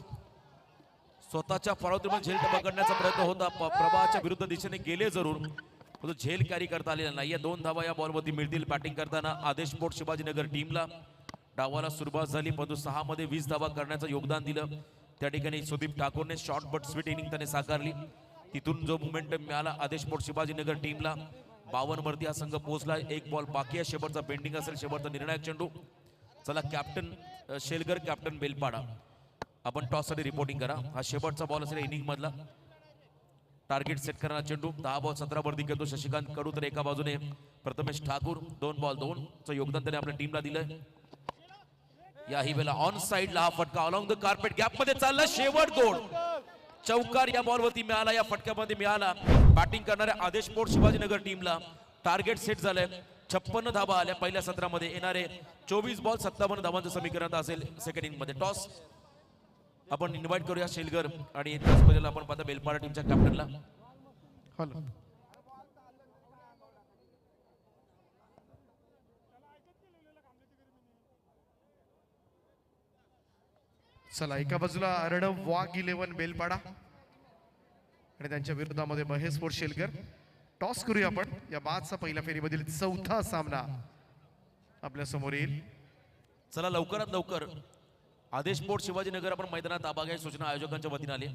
स्वतःच्या फळावरून झेल पकडण्याचा प्रयत्न होता. प्रवाहाच्या विरुद्ध दिशेने गेले जरूर तो झेल कॅरी करता आलेला नाही. 2 धावा या बॉलवरती मिळतील. बॅटिंग करताना आदेश स्पोर्ट्स शिवाजीनगर टीमला डावाला सुरुवात झाली परंतु 6 मध्ये 20 धावा करण्याचं योगदान दिलं. त्या ठिकाणी सुदीप ठाकूरने शॉर्ट बट स्वीट इनिंग त्याने साकारली. तिथून जो मोमेंटम मिळाला आदेश स्पोर्ट्स शिवाजीनगर टीमला 52 वरती हा संघ पोहोचला. 1 बॉल बाकी आहे. शेवटचा पेंडिंग असेल. शेवटचा निर्णायक चेंडू. चला कॅप्टन शेलगर कॅप्टन बेलपाडा आपण टॉस साठी रिपोर्टिंग करा. हा शेवटचा बॉल असेल इनिंग मधला. टार्गेट सेट करणारा चेंडू. 10 बॉल 17 वरती करतो शशिकांत कडू. तर एका बाजूने प्रथमेश ठाकूर 2 बॉल 2 चं योगदान त्याने आपल्या टीमला दिलंय. याही वेळेला ऑन साइडला हा फटका अलॉंग द कार्पेट गॅप मध्ये चालला. शेवट गोड चौकार या बॉलवरती मिळाला. या फटक्यामध्ये मिळाला. बॅटिंग करणाऱ्या आदेश स्पोर्ट्स शिवाजीनगर टीमला टार्गेट सेट झालंय. 56 धावा आल्या पहिल्या सत्रामध्ये. येणारे 24 बॉल 57 धावांचं समीकरण असेल सेकंड इनिंग मध्ये. टॉस आपण इन्व्हाइट करूया शेलगर आणि त्याच पद्धतीला आपण पाहता बेलपाडा टीमच्या कॅप्टनला. हॅलो. चला एका बाजूला अर्णव वाघ 11 बेलपाडा आणि त्यांच्या विरोधामध्ये महेश शेलकर. टॉस करूया आपण. या बादचा पहिल्या फेरीमधील चौथा सामना आपल्या समोर येईल. चला लवकरात लवकर आदेश स्पोर्ट शिवाजीनगर आपण मैदानात ताबा घ्या सूचना आयोजकांच्या वतीने आली.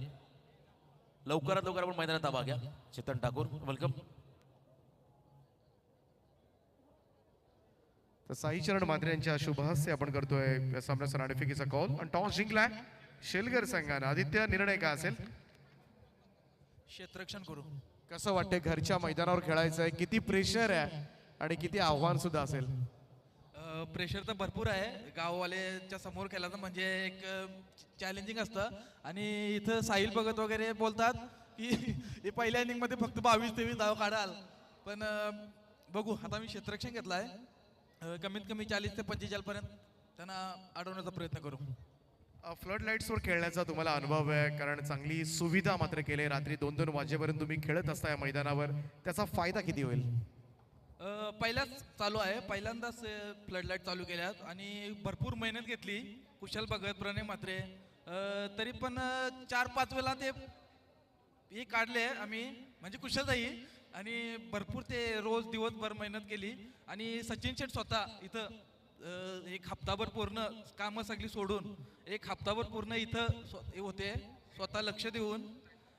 लवकरात लवकर आपण मैदानात ताबा घ्या. चेतन ठाकूर वेलकम. तर साईचरण मात्रे यांच्या शुभ हस्ते आपण करतोय या सामन्याचा नाणेफेकीचा कॉल आणि टॉस जिंकलाय शेलगर संघानं. आदित्य, निर्णय काय असेल? क्षेत्ररक्षण करू. कसं वाटतंय घरच्या मैदानावर खेळायचं आहे? किती प्रेशर आहे आणि किती आव्हान सुद्धा असेल? प्रेशर तर भरपूर आहे. गाववाल्याच्या समोर खेळायचं म्हणजे एक चॅलेंजिंग असतं. आणि इथं साहिल भगत वगैरे बोलतात की हे पहिल्या इनिंग मध्ये फक्त 22-23 धाव काढाल. पण बघू, आता मी क्षेत्ररक्षण घेतलं आहे. कमीत कमी 40 ते 45 पर्यंत त्यांना अडवण्याचा प्रयत्न करू. फ्लड लाईट्सवर खेळण्याचा तुम्हाला अनुभव आहे, कारण चांगली सुविधा मात्र केली. रात्री 2-2 वाजेपर्यंत तुम्ही खेळत असता या मैदानावर. त्याचा फायदा किती होईल? पहिल्याच चालू आहे. पहिल्यांदाच फ्लड लाईट चालू केल्यात आणि भरपूर मेहनत घेतली. कुशल भगत, प्रणय म्हात्रे, तरी पण 4-5 वेळा ते हे काढले आम्ही, म्हणजे कुशलताई. आणि भरपूर ते रोज दिवसभर मेहनत केली. आणि सचिन शेठ स्वतः इथं एक हप्ताभर पूर्ण कामं सगळी सोडून एक हप्ताभर पूर्ण इथं होते, स्वतः लक्ष देऊन.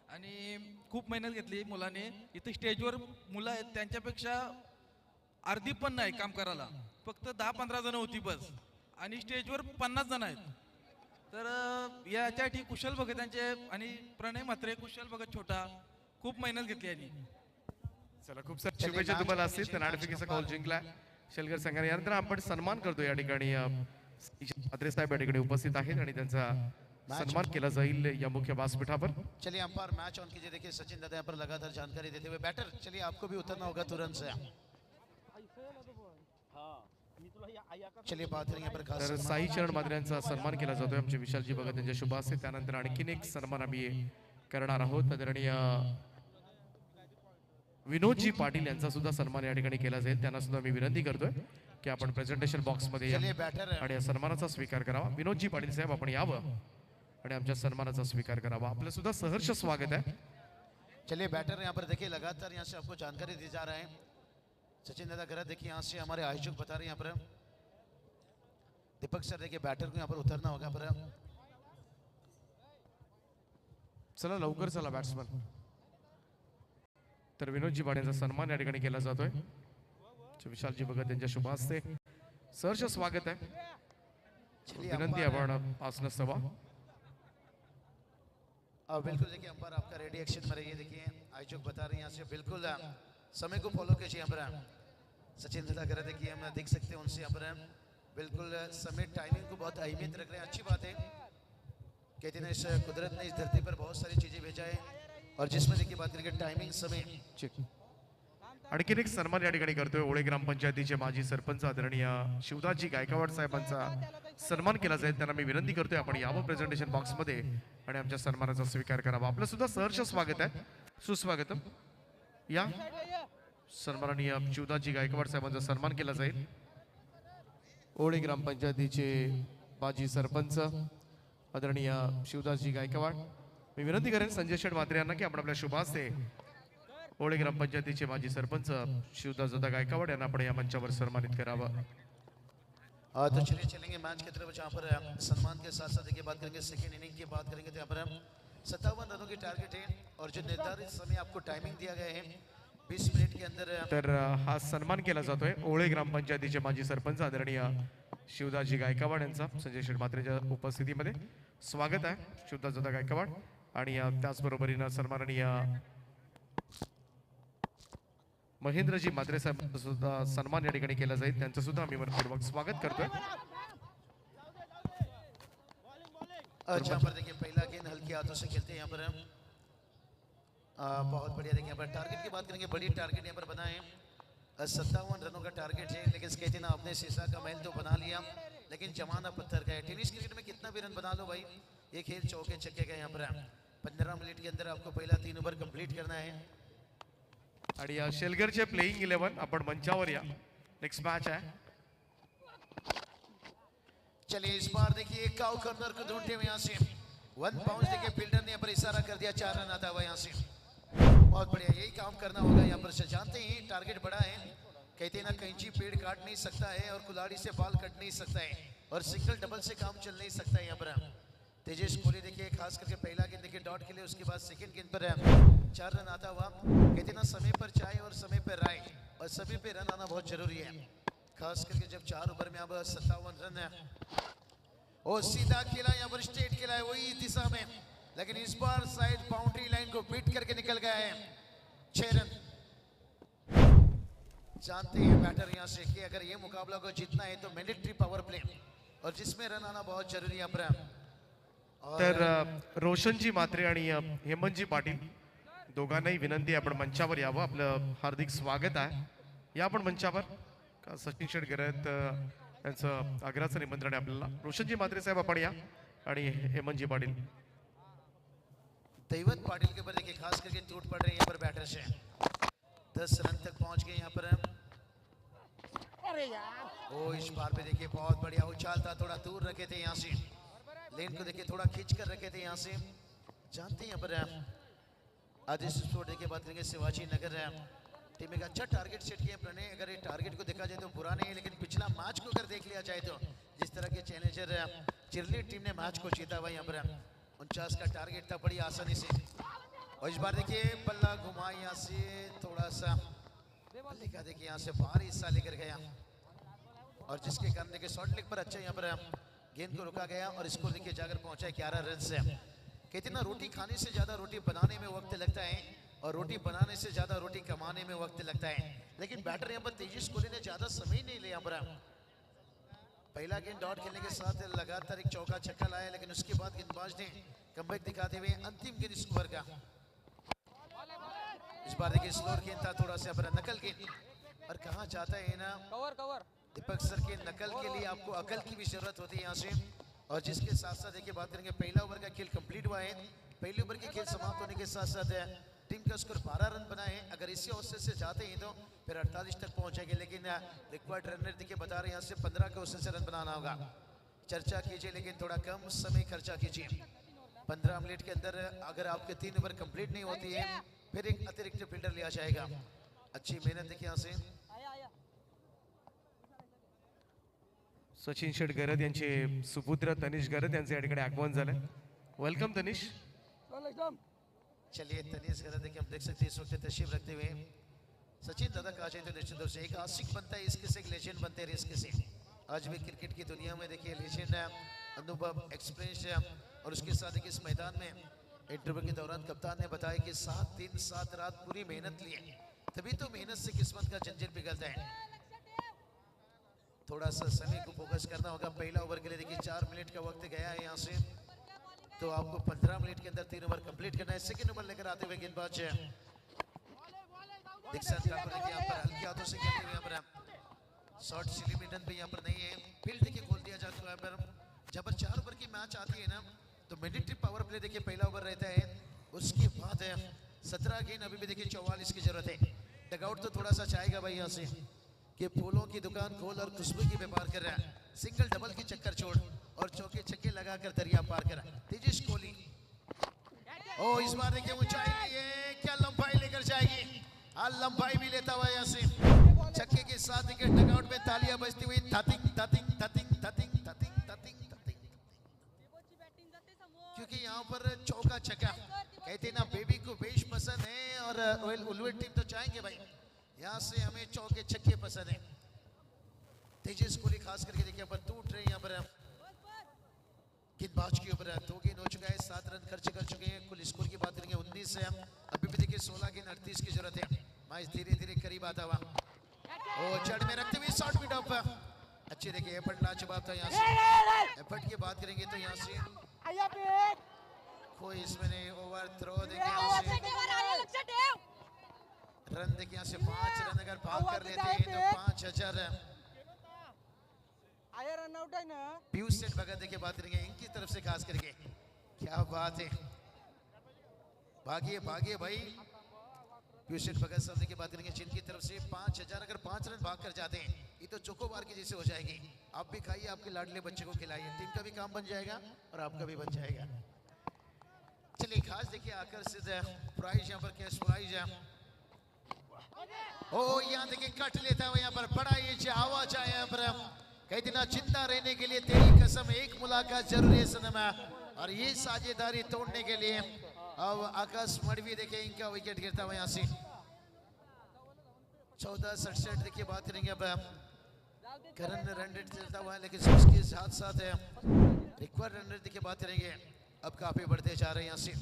आणि खूप मेहनत घेतली मुलाने. इथं स्टेजवर मुलं आहेत त्यांच्यापेक्षा अर्धी पण नाही काम करायला. फक्त 10-15 जण होती बस आणि स्टेजवर 50 जण आहेत. तर याच्यासाठी कुशल भगत यांचे आणि प्रणय म्हात्रे, कुशल भगत छोटा खूप मेहनत घेतली यांनी. चला, खूप सारे शुभेच्छा तुम्हाला असतील. तर नाणेफेकीचा कॉल जिंकला शेलगर संघाने. यानंतर आपण सन्मान करतो. या ठिकाणी म्हात्रे साहेब या ठिकाणी उपस्थित आहेत आणि त्यांचा सन्मान केला जाईल या मुख्य व्यासपीठावर. चलिए अंपायर मैच ऑन कीजिए. देखिए सचिन दादा यहाँ पर लगातार जानकारी देते हुए. बैटर चलिए आपको भी उतरना होगा तुरंत से. चलिए बात करेंगे पर खास तर साई चरण मात्रे यांचा सन्मान केला जातोय आमचे विशालजी भगत यांच्या शुभ हस्ते. त्यानंतर आणखीन एक सन्मान आम्ही करणार आहोत. आदरणीय विनोदजी पाटील यांचा सुद्धा सन्मान या ठिकाणी केला जाईल. त्यांना सुद्धा मी विनंती करतोय की आपण प्रेझेंटेशन बॉक्स मध्ये या चलिए बैटर आणि या सन्मानाचा स्वीकार करावा. विनोदजी पाटील साहेब, आपण यावं आणि आमच्या सन्मानाचा स्वीकार करावा. आपलं सुद्धा सहर्ष स्वागत आहे. चलिए बैटर यहाँ पर देखिए लगातार यहाँ से आपको जानकारी दी जा रहा है. सचिन दादा गलत देखिए यहाँ से हमारे आयोजक बता रहे हैं. यहाँ पर दीपक सर देखिए बैटर को यहाँ पर उतरना होगा. पर चला लवकर चला बॅट्समन. तर विनोदजी पाटील यांचा सन्मान या ठिकाणी केला जातोय. विशालजी भगत यांच्या शुभ हस्ते सहर्ष स्वागत आहे. चलिए विनंती आहे आपण आसन सभा. बिल्कुल देखिए अंपायर आपका रेडी एक्शन में रहिए. देखिए आयोजक बता रहे हैं यहाँ से बिल्कुल समय को फॉलो कीजिए. यहाँ पर सचिन दादा कर देखिए हम देख सकते हैं उनसे यहाँ पर बिल्कुल समय टाइमिंग को बहुत अहमियत रख रहे हैं. अच्छी बात है. कहते हैं इस कुदरत ने इस धरती पर बहुत सारी चीजें भेजा है और जिसमें देखिए बात करेंगे टाइमिंग समय. आणखीन एक सन्मान या ठिकाणी करतोय. ओळे ग्रामपंचायतीचे माजी सरपंच आदरणीय शिवदासजी गायकवाड साहेबांचा सन्मान केला जाईल. त्यांना मी विनंती करतोय आपण यावं प्रेझेंटेशन बॉक्स मध्ये आणि आमच्या सन्मानाचा स्वीकार करावा. आपलं सुद्धा सहर्ष स्वागत आहे. सुस्वागतम. या सन्माननीय शिवदासजी गायकवाड साहेबांचा सन्मान केला जाईल. ओळे ग्रामपंचायतीचे माजी सरपंच आदरणीय शिवदासजी गायकवाड. मी विनंती करेन संजय शेठ म्हात्रे यांना की आपण आपल्या शुभ हस्ते ओळे ग्रामपंचायतीचे माजी सरपंच शिवदासदादा गायकवाड यांना आपण या मंचावर सन्मानित करावं. तो चलिए चलेंगे मैच की तरफ. जहाँ पर सम्मान के साथ साथ देखिए बात करेंगे सेकेंड इनिंग की बात करेंगे. तो यहाँ पर 57 रनों की टारगेट है और जो निर्धारित समय आपको टाइमिंग दिया गया है 20 मिनट के अंदर. तर हा सन्मान केला जातोय ओळे ग्रामपंचायतीचे माजी सरपंच आदरणीय शिवदासजी गायकवाड यांचा संजय शेठ म्हात्रेच्या उपस्थितीमध्ये स्वागत आहे. शिवदासदादा गायकवाड आणि त्याचबरोबरीनं सन्माननीय महेंद्रजी म्हात्रे साहेब सुद्धा सन्मान या ठिकाणी केला जाईल. त्यांचं सुद्धा आम्ही मनपूर्वक स्वागत करतोय. जहाँ पर देखिए पहला गेंद हल्के हाथों से खेलते हैं. यहाँ पर बहुत बढ़िया. देखिए यहाँ पर टारगेट की बात करेंगे. बड़ी टारगेट यहाँ पर बना है. 57 रनों का टारगेट है. लेकिन कहते ना आपने शीशा का महल तो बना लिया लेकिन जमाना पत्थर का है. टेनिस क्रिकेट में कितना भी रन बना लो भाई ये खेल चौके छक्के का यहाँ पर 15 मिनट के अंदर आपको पहला 3 ओवर कंप्लीट करना है। आणि या शेलगरचे प्लेइंग 11 आपण मंचावर या, नेक्स्ट मॅच आहे। चलिए इस बार देखिए एक काउ कॉर्नर को ढूंढते हुए यहाँ से 1 बाउंस देखिए फील्डर ने यहाँ पर इशारा कर दिया, 4 रन आता हुआ यहाँ से। बहुत बढ़िया, यही काम करना होगा यहाँ पर से। जानते ही टारगेट बड़ा है, कहते हैं ना कैंची पेड़ काट नहीं सकता है और कुल्हाड़ी से बाल कट नहीं सकता है और सिंगल डबल से काम चल नहीं सकता है यहाँ पर। तेजेश कोहली देखिए खास करके पहला गेंद देखिए डॉट के लिए, उसके बाद सेकंड गेंद पर 4 रन आता हुआ। कहते ना समय पर चाय और समय पर राय, और समय पे रन आना बहुत जरूरी है, खास करके जब 4 ओवर में अब 57 रन है। और सीधा खेला यहाँ पर, स्ट्रेट खेला है वही दिशा में, लेकिन इस बार साइड बाउंड्री लाइन को बीट करके निकल गया है। 6 रन। जानते हैं बैटर यहाँ से कि अगर ये मुकाबला को जीतना है तो मैंडेटरी पावर प्ले, और जिसमें रन आना बहुत जरूरी है यहाँ पर। तर रोशनजी म्हात्रे आणि हेमंतजी पाटील दोघांनाही विनंती आहे आपण मंचावर यावं, आपलं हार्दिक स्वागत आहे। या आपण मंचावर का सचिन शेठ गरत यांचं आग्रहाचं निमंत्रण आहे आपल्याला। रोशनजी म्हात्रे साहेब आपण या आणि हेमंतजी पाटील। दैवत पाटिल के ऊपर देखिए खास करके टूट पड़ रहे हैं यहाँ पर बैटर से। 10 रन तक पहुंच गए यहाँ पर। अरे यार, ओ इस बार पे देखिए बहुत बढ़िया उछाल था, थोड़ा दूर रखे थे यहाँ से, लेन को देखिए थोड़ा खींच कर रखे थे यहाँ से। जानते हैं यहाँ पर आदेश स्पोर्ट देखिए बात करेंगे शिवाजी नगर टीम में अच्छा टारगेट सेट किया प्रणय। अगर ये टारगेट को देखा जाए तो बुरा नहीं है, लेकिन पिछला मैच को अगर देख लिया जाए तो जिस तरह के चैलेंजर चिरली टीम ने मैच को जीता हुआ यहाँ पर 49 का टारगेट था बड़ी आसानी से। और इस बार देखिए बल्ला घुमा यहाँ से, थोड़ा सा बल्ले का देखिए यहाँ से बाहर हिस्सा लेकर गया, और जिसके कारण देखिए शॉर्ट लेग पर अच्छा यहाँ पर गेंद को रुका गया और स्कोर देखिए जाकर पहुंचा 11 रन से। कहते ना रोटी खाने से ज्यादा रोटी बनाने में वक्त लगता है, और रोटी बनाने से ज्यादा रोटी कमाने में वक्त लगता है, लेकिन बैटर यहाँ पर तेजस कोहली ने ज्यादा समय नहीं लिया। पर पहला गेंद डॉट खेलने के साथ लगातार एक चौका छक्का लाया, लेकिन उसके बाद गेंदबाज ने कमबैक दिखाते हुए अंतिम गेंद इस ओवर का। इस बार देखिए स्लोअर गेंद था, थोड़ा सा पर नकल गेंद, और कहा जाता है ना दीपक सर के नकल के लिए आपको अकल की भी जरूरत होती है यहाँ से। और जिसके साथ साथ देखिए बात करेंगे पहला ओवर का खेल कंप्लीट हुआ है। पहले ओवर के खेल समाप्त होने के साथ साथ टीम का स्कोर 12 रन बना है। अगर इसी औसत से जाते हैं तो फिर 48 तक पहुंचेंगे, लेकिन रिक्वायर्ड रन रेट देखिए बता रहे हैं यहाँ से 15 के औसत से रन बनाना होगा। चर्चा कीजिए लेकिन थोड़ा कम समय खर्चा कीजिए। 15 मिनट के अंदर अगर आपके 3 ओवर कंप्लीट नहीं होती है फिर एक अतिरिक्त फील्डर लिया जाएगा। अच्छी मेहनत देखिए यहाँ से। सचिन शेठ गरत यांचे सुपुत्र तनिष गरत यांचे या ठिकाणी आगमन झालंय। वेलकम तनिष। चलिए तनिष गरत देखिए हम देख सकते हैं इस वक्त तशरीफ रखते हुए। सचिन दादा कहा जाए तो निश्चित रूप से एक आशिक बनता है, इसके से एक लेजेंड बनते हैं इसके से। आज भी क्रिकेट की दुनिया में देखिए लेजेंड है, अनुभव एक्सपीरियंस है, और उसके साथ देखिए इस मैदान में इंटरव्यू के दौरान कप्तान ने बताया कि 7 दिन 7 रात पूरी मेहनत ली है, तभी तो मेहनत से किस्मत का जंजीर पिघलता है। थोड़ा सा समय को फोकस करना होगा। पहला ओवर के लिए देखिए 4 मिनट का वक्त गया है यहाँ से, तो आपको 15 मिनट के अंदर 3 ओवर कंप्लीट करना है। सेकंड ओवर लेकर आते हुए गेंदबाज दिक्सन ठाकुर देखिए यहाँ पर हल्के हाथों से खेलते हुए यहाँ पर शॉर्ट सिलिमिटन पे यहाँ पर नहीं है, फील्ड देखिए खोल दिया जाता है। यहाँ पर जब 4 ओवर की मैच आती है ना तो मैंडेटरी पावर प्ले देखिए पहला ओवर रहता है, उसके बाद 17 गेंद अभी भी देखिए 44 की जरूरत है। डगआउट तो थोड़ा सा चाहेगा भाई यहाँ से कि फूलों की दुकान खोल और खुशबू की व्यापार कर रहा है, सिंगल डबल की चक्कर छोड़ और चौके छक्के लगाकर दरिया पार कर तेजस कोहली। ओ इस बार देखिए ऊंचाई लिए क्या लंबाई लेकर जाएगी, हाँ लंबाई भी लेता हुआ यहाँ से। छक्के के साथ देखिए डगआउट में तालियां बजती हुई थतिंग थतिंग थतिंग थतिंग थतिंग थतिंग थतिंग, क्योंकि यहाँ पर चौका छक्का कहते ना बेबी को बेश पसंद है, और रॉयल उलवे टीम तो चाहेंगे भाई यहाँ से हमें चौके छक्के पसंद है। तेजस कोहली खास करके देखिए यहाँ पर टूट रहे हैं। यहाँ पर गेंदबाज के ऊपर 2 गेंद हो चुका है, 7 रन खर्च कर चुके हैं। कुल स्कोर की बात करेंगे 19 है, अभी भी देखिए 16 गेंद 38 की जरूरत है। मैच धीरे धीरे करीब आता हुआ और जड़ में रखते हुए शॉट मिड ऑफ अच्छे देखिए एफर्ट लाजवाब था यहाँ से। एफर्ट की बात करेंगे तो यहाँ से कोई इसमें नहीं, ओवर थ्रो देखिए यहाँ से रन देखिए यहाँ से 5 रन अगर भाग कर लेते हैं तो 5000 पीयूष सेठ भगत देखिए बात करेंगे इनकी तरफ से खास करके क्या बात है, भागिए भागिए भाई। पीयूष भगत साहब की बात करेंगे जिनकी तरफ से 5000, अगर 5 रन भाग कर जाते हैं ये तो चोकोबार की जैसे हो जाएगी। आप भी खाइए, आपके लाडले बच्चे को खिलाइए, टीम का भी काम बन जाएगा और आपका भी बन जाएगा। चलिए खास देखिए आकर्षित प्राइज यहाँ पर, कैश प्राइज है। ओ यहाँ देखिए कट लेता हुआ यहाँ पर बड़ा ये आवाज आया यहाँ पर। कई दिन जिंदा रहने के लिए तेरी कसम एक मुलाकात जरूरी है सनम, और ये साझेदारी तोड़ने के लिए अब आकाश मडवी देखिए इनका विकेट गिरता हुआ यहाँ से। 14-67 देखिए बात करेंगे अब। करण रन रेट चलता हुआ है, लेकिन उसके साथ साथ रिक्वायर्ड रन रेट देखिए बात करेंगे अब काफी बढ़ते जा रहे हैं यहाँ से।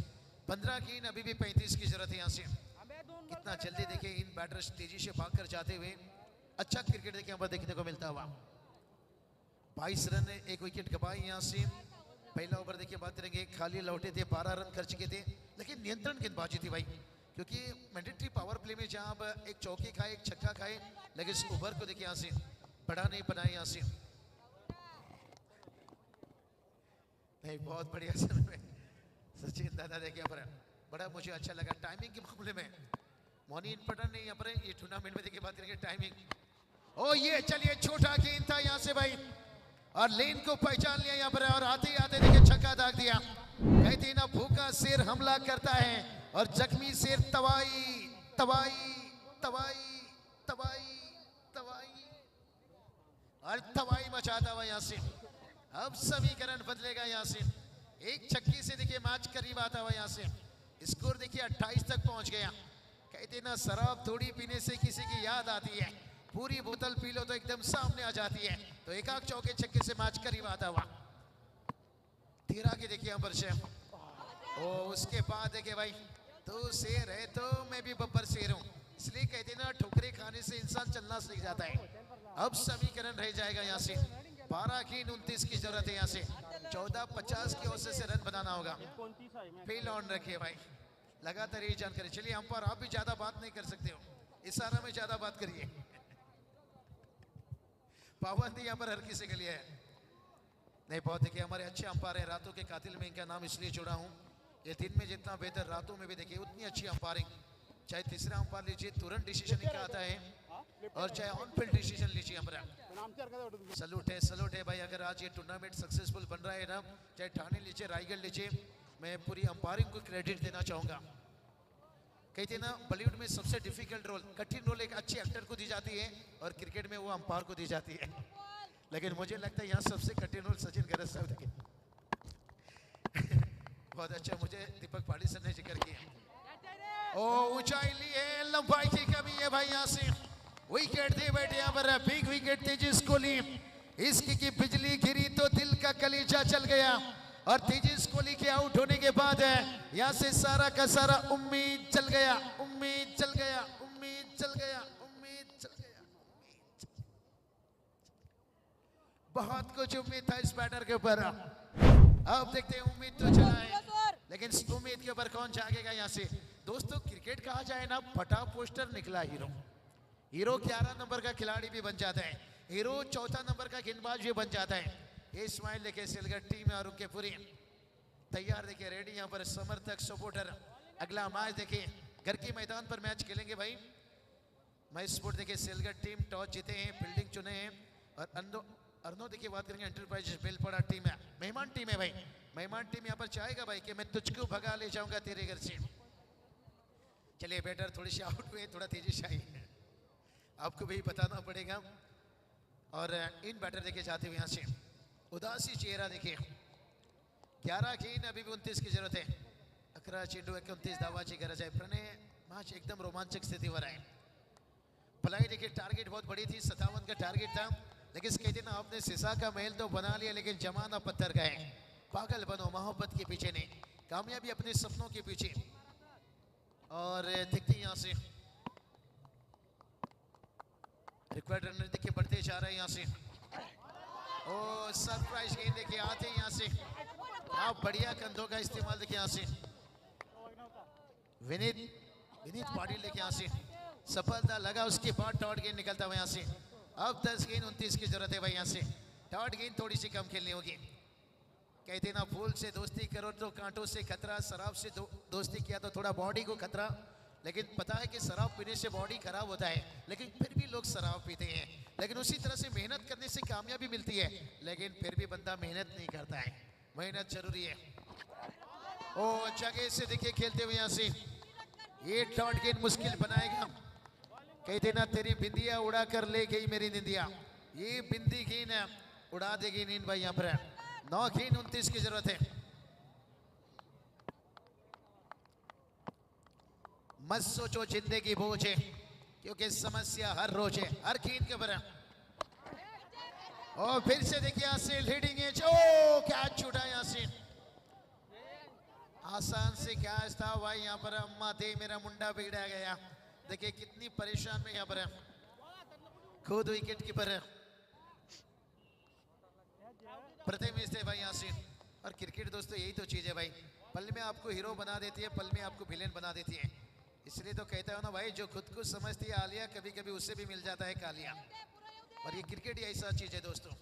15 की अभी भी 35 की जरूरत है यहाँ से। कितना जल्दी देखिए इन बैटर्स तेजी से भाग कर जाते हुए अच्छा क्रिकेट देखिए यहाँ पर देखने को मिलता हुआ। 22 रन, एक विकेट गवाई यहाँ से। पहला ओवर देखिए बात करेंगे खाली लौटे थे, 12 रन कर चुके थे, लेकिन नियंत्रण गेंदबाजी थी भाई, क्योंकि मैंडेटरी पावर प्ले में जहां आप एक चौके खाए एक छक्का खाए, लेकिन इस ओवर को देखिए यहाँ से बड़ा नहीं बनाए यहाँ से। नहीं बहुत बढ़िया समय सचिन दादा देखिए पर बड़ा मुझे अच्छा लगा टाइमिंग के मामले में। मोनी इम्पोर्टेंट नहीं यहाँ पर ये टूर्नामेंट में देखिए बात करेंगे टाइमिंग। ओ ये चलिए छोटा गेंद था यहाँ से भाई, और लेन को पहचान लिया यहाँ पर, और आते ही आते देखिए छक्का दाग दिया। कहते ना भूखा शेर हमला करता है और जख्मी शेर तवाई तवाई तवाई तवाई तवाई और तवाई मचाता हुआ यहाँ से। अब समीकरण बदलेगा यहाँ से। एक छक्के से देखिए मैच करीब आता हुआ यहाँ से। स्कोर देखिए 28 तक पहुंच गया। कहते ना शराब थोड़ी पीने से किसी की याद आती है, पूरी बोतल पी लो तो एकदम सामने आ जाती है। तो एक आग चौके छक्के से मैच करीब आता हुआ। 13 की देखिए यहाँ पर से। ओ उसके बाद देखिए भाई तू शेर है तो मैं भी बब्बर शेर हूँ, इसलिए कहते ना ठोकरे खाने से इंसान चलना सीख जाता है। अब समीकरण रह जाएगा यहाँ से। 12 की 29 की जरूरत है यहाँ से। 14-50 की औसत से रन बनाना होगा। फील्ड ऑन रखिए भाई, लगातार यही जानकारी। चलिए हम पर आप भी ज्यादा बात नहीं कर सकते हो, इशारा में ज्यादा बात करिए। पाबंदी यहाँ पर हर किसी के लिए है। नहीं बहुत देखिए हमारे अच्छे अंपायर हैं, रातों के कातिल में इनका नाम इसलिए जोड़ा हूँ, ये दिन में जितना बेहतर रातों में भी देखिए उतनी अच्छी अंपायरिंग। चाहे तीसरा अंपायर लीजिए तुरंत डिसीजन इनका आता है, और चाहे ऑन फील्ड डिसीजन लीजिए अंपायर। सलूट है भाई। अगर आज ये टूर्नामेंट सक्सेसफुल बन रहा है ना, चाहे ठाणे लीजिए रायगढ़ लीजिए, मैं पूरी अंपायरिंग को क्रेडिट देना चाहूंगा। कहते ना बॉलीवुड में सबसे डिफिकल्ट रोल, कठिन रोल एक अच्छे एक्टर को दी जाती है और क्रिकेट में वो अंपायर को दी जाती है, लेकिन मुझे लगता है यहाँ सबसे कठिन रोल सचिन गरज साहब के। बहुत अच्छा, मुझे दीपक पाड़ी सर ने जिक्र किया। ओ ऊंचाई ली है, लंबाई की कमी है भाई यहाँ से। विकेट दे बैठे यहाँ पर, बिग विकेट तेजिस कोहली। इसकी की बिजली गिरी तो दिल का कलीजा चल गया, और तेजिस कोहली के आउट होने के बाद है यहाँ से सारा का सारा उम्मीद चल गया, उम्मीद चल गया, उम्मीद चल गया, उम्मीद चल गया। बहुत कुछ उम्मीद था इस बैटर के ऊपर, अब देखते हैं उम्मीद तो चला है, लेकिन इस उम्मीद के ऊपर कौन जागेगा यहाँ से। दोस्तों क्रिकेट कहा जाए ना, फटा पोस्टर निकला हीरो। हीरो 11 नंबर का खिलाड़ी भी बन जाता है, हीरो 4था नंबर का गेंदबाज भी बन जाता है। ये स्माइल देखिए सिलगढ़ टीम है और उनके पूरी तैयार देखिए रेडी यहाँ पर समर्थक सपोर्टर। अगला मैच देखिए घर के मैदान पर मैच खेलेंगे भाई। मैच स्पोर्ट देखिए सिलगढ़ टीम टॉस जीते हैं, फील्डिंग चुने हैं, और अर्नो देखिए बात करेंगे एंटरप्राइजेस बेलपड़ा टीम है, मेहमान टीम है भाई। मेहमान टीम यहाँ पर चाहेगा भाई कि मैं तुझको भगा ले जाऊंगा तेरे घर से। चलिए बैटर थोड़ी सी आउट हुए, थोड़ा तेजी से आई, आपको भी बताना पड़ेगा। और इन बैटर देखे जाते हुए यहाँ से उदासी चेहरा देखिए। 11 गेंद अभी भी 29 की जरूरत है। 11 चेंडू 29 धावाची गरज आहे। प्रणय मैच एकदम रोमांचक स्थितीवर आहे। भलाई देखिए टारगेट बहुत बड़ी थी, 57 का टारगेट था, लेकिन इसके दिन आपने सिसा का महल तो बना लिया, लेकिन जमाना पत्थर का है। पागल बनो मोहब्बत के पीछे नहीं, कामयाबी अपने सपनों के पीछे। और देखते यहाँ से रिक्वायर्ड रन देखिए बढ़ते जा रहे हैं यहाँ से। ओ सरप्राइज गेंद देखिए आते हैं यहाँ से। आप बढ़िया कंधों का इस्तेमाल देखिए यहाँ से। विनीत पाटिल देखिए यहाँ से सफलता लगा, उसके बाद डॉट गेंद निकलता हुआ यहाँ से। अब 10 गेंद 29 की जरूरत है भाई यहाँ से। डॉट गेंद थोड़ी सी कम खेलनी होगी। कहते ना फूल से दोस्ती करो तो कांटों से खतरा, शराब से दोस्ती किया तो थोड़ा बॉडी को खतरा। लेकिन पता है कि शराब पीने से बॉडी खराब होता है, लेकिन फिर भी लोग शराब पीते हैं। लेकिन उसी तरह से मेहनत करने से कामयाबी मिलती है, लेकिन फिर भी बंदा मेहनत नहीं करता है। मेहनत जरूरी है। ओ जगह से देखिए खेलते हुए यहाँ से ये डॉट गेंद मुश्किल बनाएगा। कहते ना तेरी बिंदिया उड़ा कर ले गई मेरी निंदिया, ये बिंदी गेंद उड़ा देगी नींद भाई। यहाँ पर 9 गेंद 29 की जरूरत है। मत सोचो जिंदगी बोझ है, क्योंकि समस्या हर रोज है, हर गेंद के बराबर। और फिर से देखिए यहाँ से लीडिंग है, जो क्या छूटा यहाँ से, आसान से क्या था भाई। यहाँ पर अम्मा दे मेरा मुंडा बिगड़ा गया। देखिए कितनी परेशान में यहाँ पर खुद विकेट कीपर प्रथम थे भाई यहाँ से। और क्रिकेट दोस्तों यही तो चीज है भाई, पल में आपको हीरो बना देती है, पल में आपको विलेन बना देती है। इसलिए तो कहता हूँ ना भाई, जो खुद को समझती है आलिया, कभी कभी उससे भी मिल जाता है कालिया। और ये क्रिकेट ही ऐसा चीज है दोस्तों,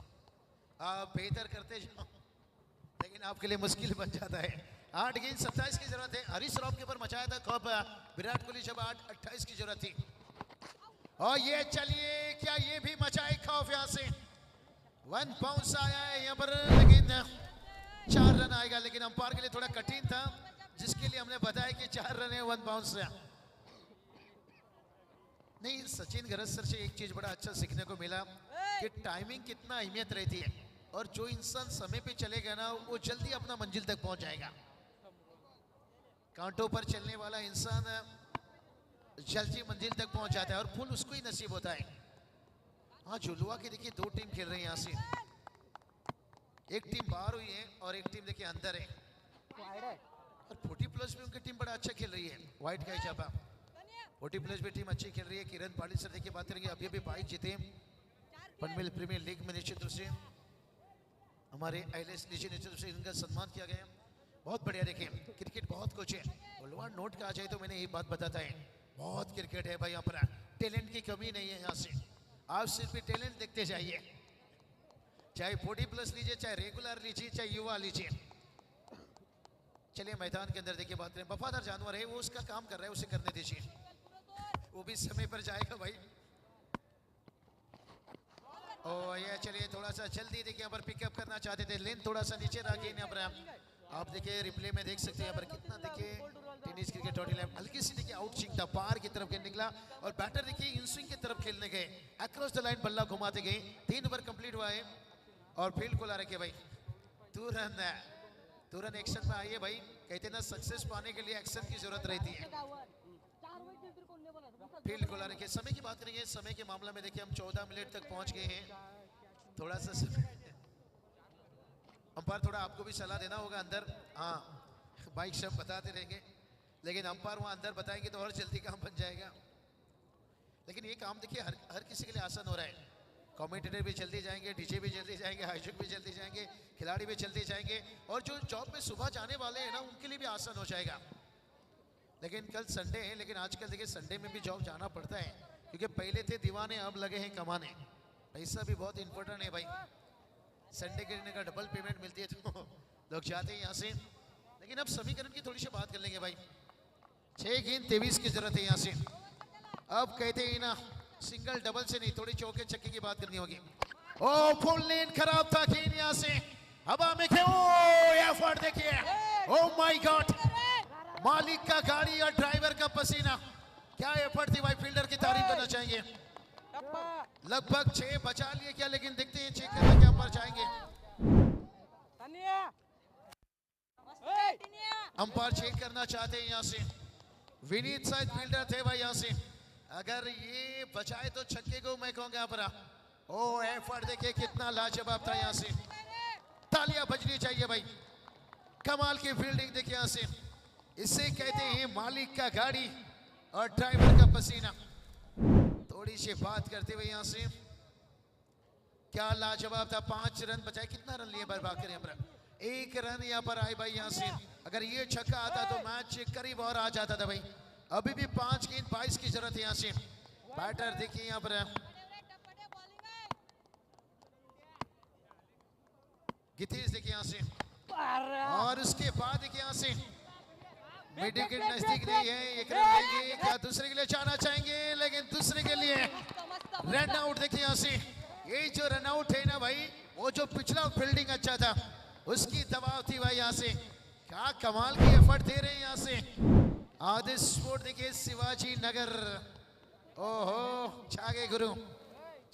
आप बेहतर करते जाओ लेकिन आपके लिए मुश्किल बन जाता है। 8 गेंद 27 की जरूरत है। हरीश राव के ऊपर मचाया था खौफ विराट कोहली जब 8-28 की जरूरत थी। और ये चलिए क्या ये भी मचाए खौफ यहाँ से। 1 बाउंस आया है यहाँ पर, लेकिन 4 रन आएगा। लेकिन अंपायर के लिए थोड़ा कठिन था, जिसके लिए हमने बताया कि 4 रन है 1 बाउंस। नहीं, सचिन गरज सर से एक चीज बड़ा अच्छा सीखने को मिला कि टाइमिंग कितना अहमियत रहती है। और जो इंसान समय पे चलेगा ना, वो जल्दी अपना मंजिल तक पहुंच जाएगा। कांटों पर चलने वाला इंसान जल्दी मंजिल तक पहुंच जाता है, और फुल उसको ही नसीब होता है। हाँ, झुलुआ की देखिए 2 टीम खेल रही है यहाँ से। एक टीम बाहर हुई है और एक टीम देखिए अंदर है। और 40+ में उनकी टीम बड़ा अच्छा खेल रही है। व्हाइट का चापा 40+ में टीम अच्छी खेल रही है। किरण पाटिल सर देखिए बात करेंगे, अभी अभी 22 जीते पनवेल प्रीमियर लीग में। निश्चित रूप से हमारे आईएलएस निश्चित रूप से इनका सम्मान किया गया। बहुत बढ़िया। देखिए क्रिकेट बहुत कुछ है। बल्लवा नोट का आ जाए तो मैंने यही बात बताता है, बहुत क्रिकेट है भाई। यहाँ पर टैलेंट की कमी नहीं है। यहाँ से आप सिर्फ टैलेंट देखते जाइए, चाहे 40+ लीजिए, चाहे रेगुलर लीजिए, चाहे युवा लीजिए। चलिए मैदान के अंदर देखिए बात करें। वफादार जानवर है, वो उसका काम कर रहा है, उसे करने दीजिए, वो भी समय पर जाएगा भाई। और ये चलिए थोड़ा सा जल्दी देखिए यहाँ पर पिकअप करना चाहते थे, लेन थोड़ा सा नीचे रखिए। यहाँ पर आप देखिए रिप्ले में देख सकते हैं यहाँ पर कितना देखिए टेनिस क्रिकेट हल्की सी देखिए आउट स्विंग था, पार की तरफ खेलने निकला। और बैटर देखिए इन स्विंग की तरफ खेलने गए, अक्रॉस द लाइन बल्ला घुमाते गए। 3 ओवर कंप्लीट हुआ है और फील्ड को ला रखे भाई। तुरंत एक्शन में आइए भाई। कहते ना सक्सेस पाने के लिए एक्शन की जरूरत रहती है। फील्ड को ला रखे। समय की बात करेंगे, समय के मामला में देखिए हम 14 मिनट तक पहुंच गए हैं। थोड़ा सा अंपायर थोड़ा आपको भी सलाह देना होगा अंदर। हाँ बाइक सब बताते रहेंगे, लेकिन अंपायर वहाँ अंदर बताएंगे तो और जल्दी काम बन जाएगा। लेकिन ये काम देखिए हर किसी के लिए आसान हो रहा है। कमेंटेटर भी जल्दी जाएंगे, डीजे भी जल्दी जाएंगे, आयोजक भी जल्दी जाएंगे, खिलाड़ी भी जल्दी जाएंगे, और जो जॉब में सुबह जाने वाले हैं ना उनके लिए भी आसान हो जाएगा। लेकिन कल संडे है, लेकिन आजकल देखिए संडे में भी जॉब जाना पड़ता है, क्योंकि पहले थे दीवाने अब लगे हैं कमाने। पैसा भी बहुत इंपॉर्टेंट है भाई। संडे के दिन का डबल पेमेंट मिलती है तो लोग जाते हैं यहाँ से। लेकिन अब समीकरण की थोड़ी सी बात कर लेंगे भाई। 6 गेंद 23 की जरूरत है यहाँ से। अब कहते हैं ना सिंगल डबल से नहीं, थोड़ी चौके छक्के की बात करनी होगी। ओ फुल लेन खराब था गेंद यहाँ से हवा में क्यों। एफर्ट देखिए, ओ माय गॉड, मालिक का गाड़ी और ड्राइवर का पसीना, क्या एफर्ट थी भाई। फील्डर की तारीफ करना चाहेंगे। लगभग 6 बचा लिए क्या, लेकिन देखते हैं चेक करना क्या पर जाएंगे। अंपायर चेक करना चाहते हैं यहाँ से। विनीत शायद फील्डर थे भाई यहाँ से। अगर ये बचाए तो छक्के को मैं कहूंगा यहाँ पर। ओ एफर्ट देखिए कितना लाजवाब था यहाँ से, तालियां बजनी चाहिए भाई। कमाल की फील्डिंग देखिए यहाँ से। इसे कहते हैं मालिक का गाड़ी और ड्राइवर का पसीना। थोड़ी सी बात करते हुए यहाँ से क्या लाजवाब था। 5 रन बचाए, कितना रन लिए बर्बाद करें यहाँ पर। 1 रन यहाँ पर आए भाई यहाँ से। अगर ये छक्का आता तो मैच करीब और आ जाता था भाई। अभी भी 5 गेंद 22 की जरूरत है यहाँ से। बैटर देखिए यहाँ पर गितेश देखिए यहाँ से और उसके बाद देखिए यहाँ से मिड विकेट नजदीक नहीं है, एक रन लेंगे, क्या दूसरे के लिए जाना चाहेंगे, लेकिन दूसरे के लिए रन आउट। देखिए यहाँ से ये जो रन आउट है ना भाई, वो जो पिछला फील्डिंग अच्छा था उसकी दबाव थी भाई। यहाँ से क्या कमाल की एफर्ट दे रहे हैं यहाँ से आदित्य स्पोर्ट। देखिए शिवाजी नगर, ओहो छागे गुरु।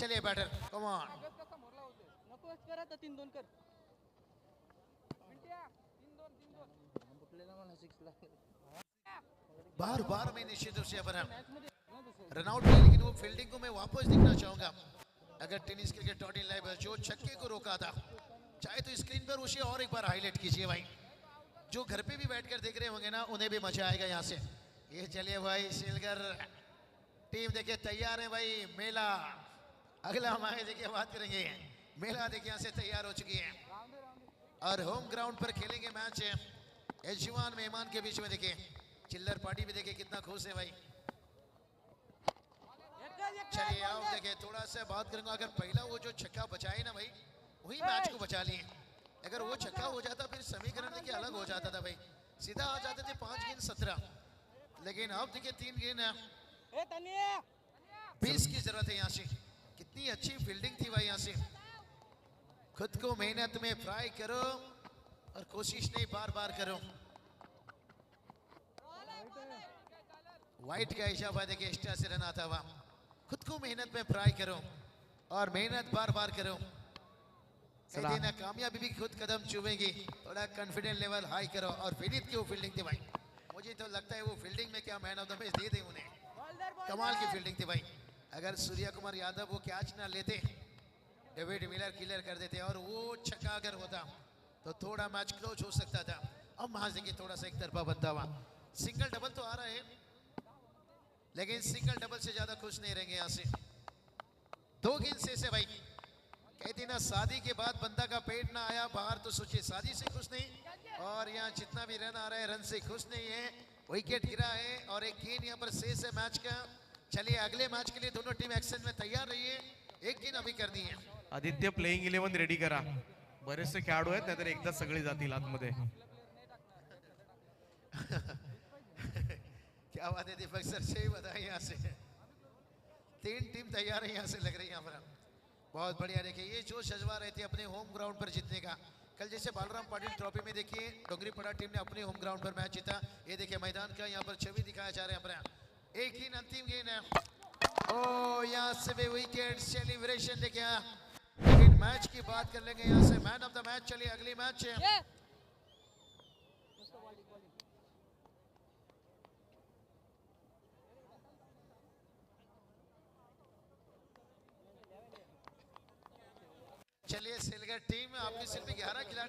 चलिए बैटर, कम ऑन। बार बार मैं निश्चित रूप से रन आउट है, लेकिन वो फील्डिंग को मैं वापस देखना चाहूंगा। अगर tennis cricket dot in live जो छक्के को रोका था, चाहे तो स्क्रीन पर उसे और एक बार हाईलाइट कीजिए भाई। जो घर पे भी बैठकर देख रहे होंगे ना, उन्हें भी मजा आएगा यहाँ से। ये चलिए भाई, सिलगर टीम देखिए तैयार है भाई। मेला अगला हमारे देखिए बात करेंगे। मेला देखिए यहाँ से तैयार हो चुकी है और होम ग्राउंड पर खेलेंगे मैच। यजमान मेहमान के बीच में देखिए चिल्लर पार्टी भी देखिए कितना खुश है भाई। चलिए आओ देखिए, थोड़ा सा बात करूंगा। अगर पहला वो जो छक्का बचाए ना भाई, वही मैच को बचा लिए। अगर वो छक्का हो जाता फिर समीकरण देखिए अलग हो जाता था भाई, सीधा आ जाते थे 5 गेंद 17। लेकिन अब देखिए 3 गेंद 20 की जरूरत है यहाँ से। कितनी अच्छी फील्डिंग थी भाई यहाँ से। खुद को मेहनत में फ्राई करो और कोशिश नहीं बार बार करो। वाइट का इशारा देखिए, एक्स्ट्रा से रन आता हुआ। खुद को मेहनत में फ्राई करो और मेहनत बार बार करो। कहीं ना कामयाबी भी खुद कदम चूमेगी। थोड़ा कॉन्फिडेंस लेवल हाई करो। और विनीत की वो फील्डिंग थी भाई, मुझे तो लगता है वो फील्डिंग में क्या मैन ऑफ द मैच दे दे उन्हें। कमाल की फील्डिंग थी भाई। अगर सूर्या कुमार यादव वो कैच ना लेते, डेविड मिलर क्लियर कर देते और वो छक्का अगर होता तो थोड़ा मैच क्लोज हो सकता था। अब वहां से थोड़ा सा एक तरफा बनता हुआ। सिंगल डबल तो आ रहा है, लेकिन सिंगल डबल से ज्यादा खुश नहीं रहेंगे यहाँ से। 2 गेंद से भाई। कहती ना शादी के बाद बंदा का पेट ना आया बाहर, तो सोचिए शादी से खुश नहीं। और यहाँ जितना भी रन आ रहा है रन से खुश नहीं है। विकेट गिरा है और एक गेंद यहाँ पर शेष है मैच का। चलिए अगले मैच के लिए दोनों टीम एक्शन में तैयार रही है। एक गेंद अभी करनी है। आदित्य प्लेइंग 11 रेडी करा, बरेचसे खेळाडू आहेत, नाहीतर एकदा सगळे जातील आतमध्ये। क्या बात है दीपक सर, सही बताइए। यहाँ से 3 टीम तैयार है यहाँ से, लग रही है यहाँ पर। बहुत बढ़िया। देखिए ये जो जज्बा रहती है अपने होम ग्राउंड पर जीतने का। कल जैसे बालराम पाटिल ट्रॉफी में देखिए डोंगरीपड़ा टीम ने अपने होम ग्राउंड पर मैच जीता। ये देखिए मैदान का यहाँ पर छवि दिखाया जा रहा है अपना। एक गेंद, अंतिम गेंद है। ओ यहाँ से भी विकेट सेलिब्रेशन देखिए। लेकिन मैच की बात कर लेंगे यहाँ से मैन ऑफ द मैच। चलिए अगली मैच चलिए सिलगर टीम आपकी सिर्फ 11 खिलाड़ी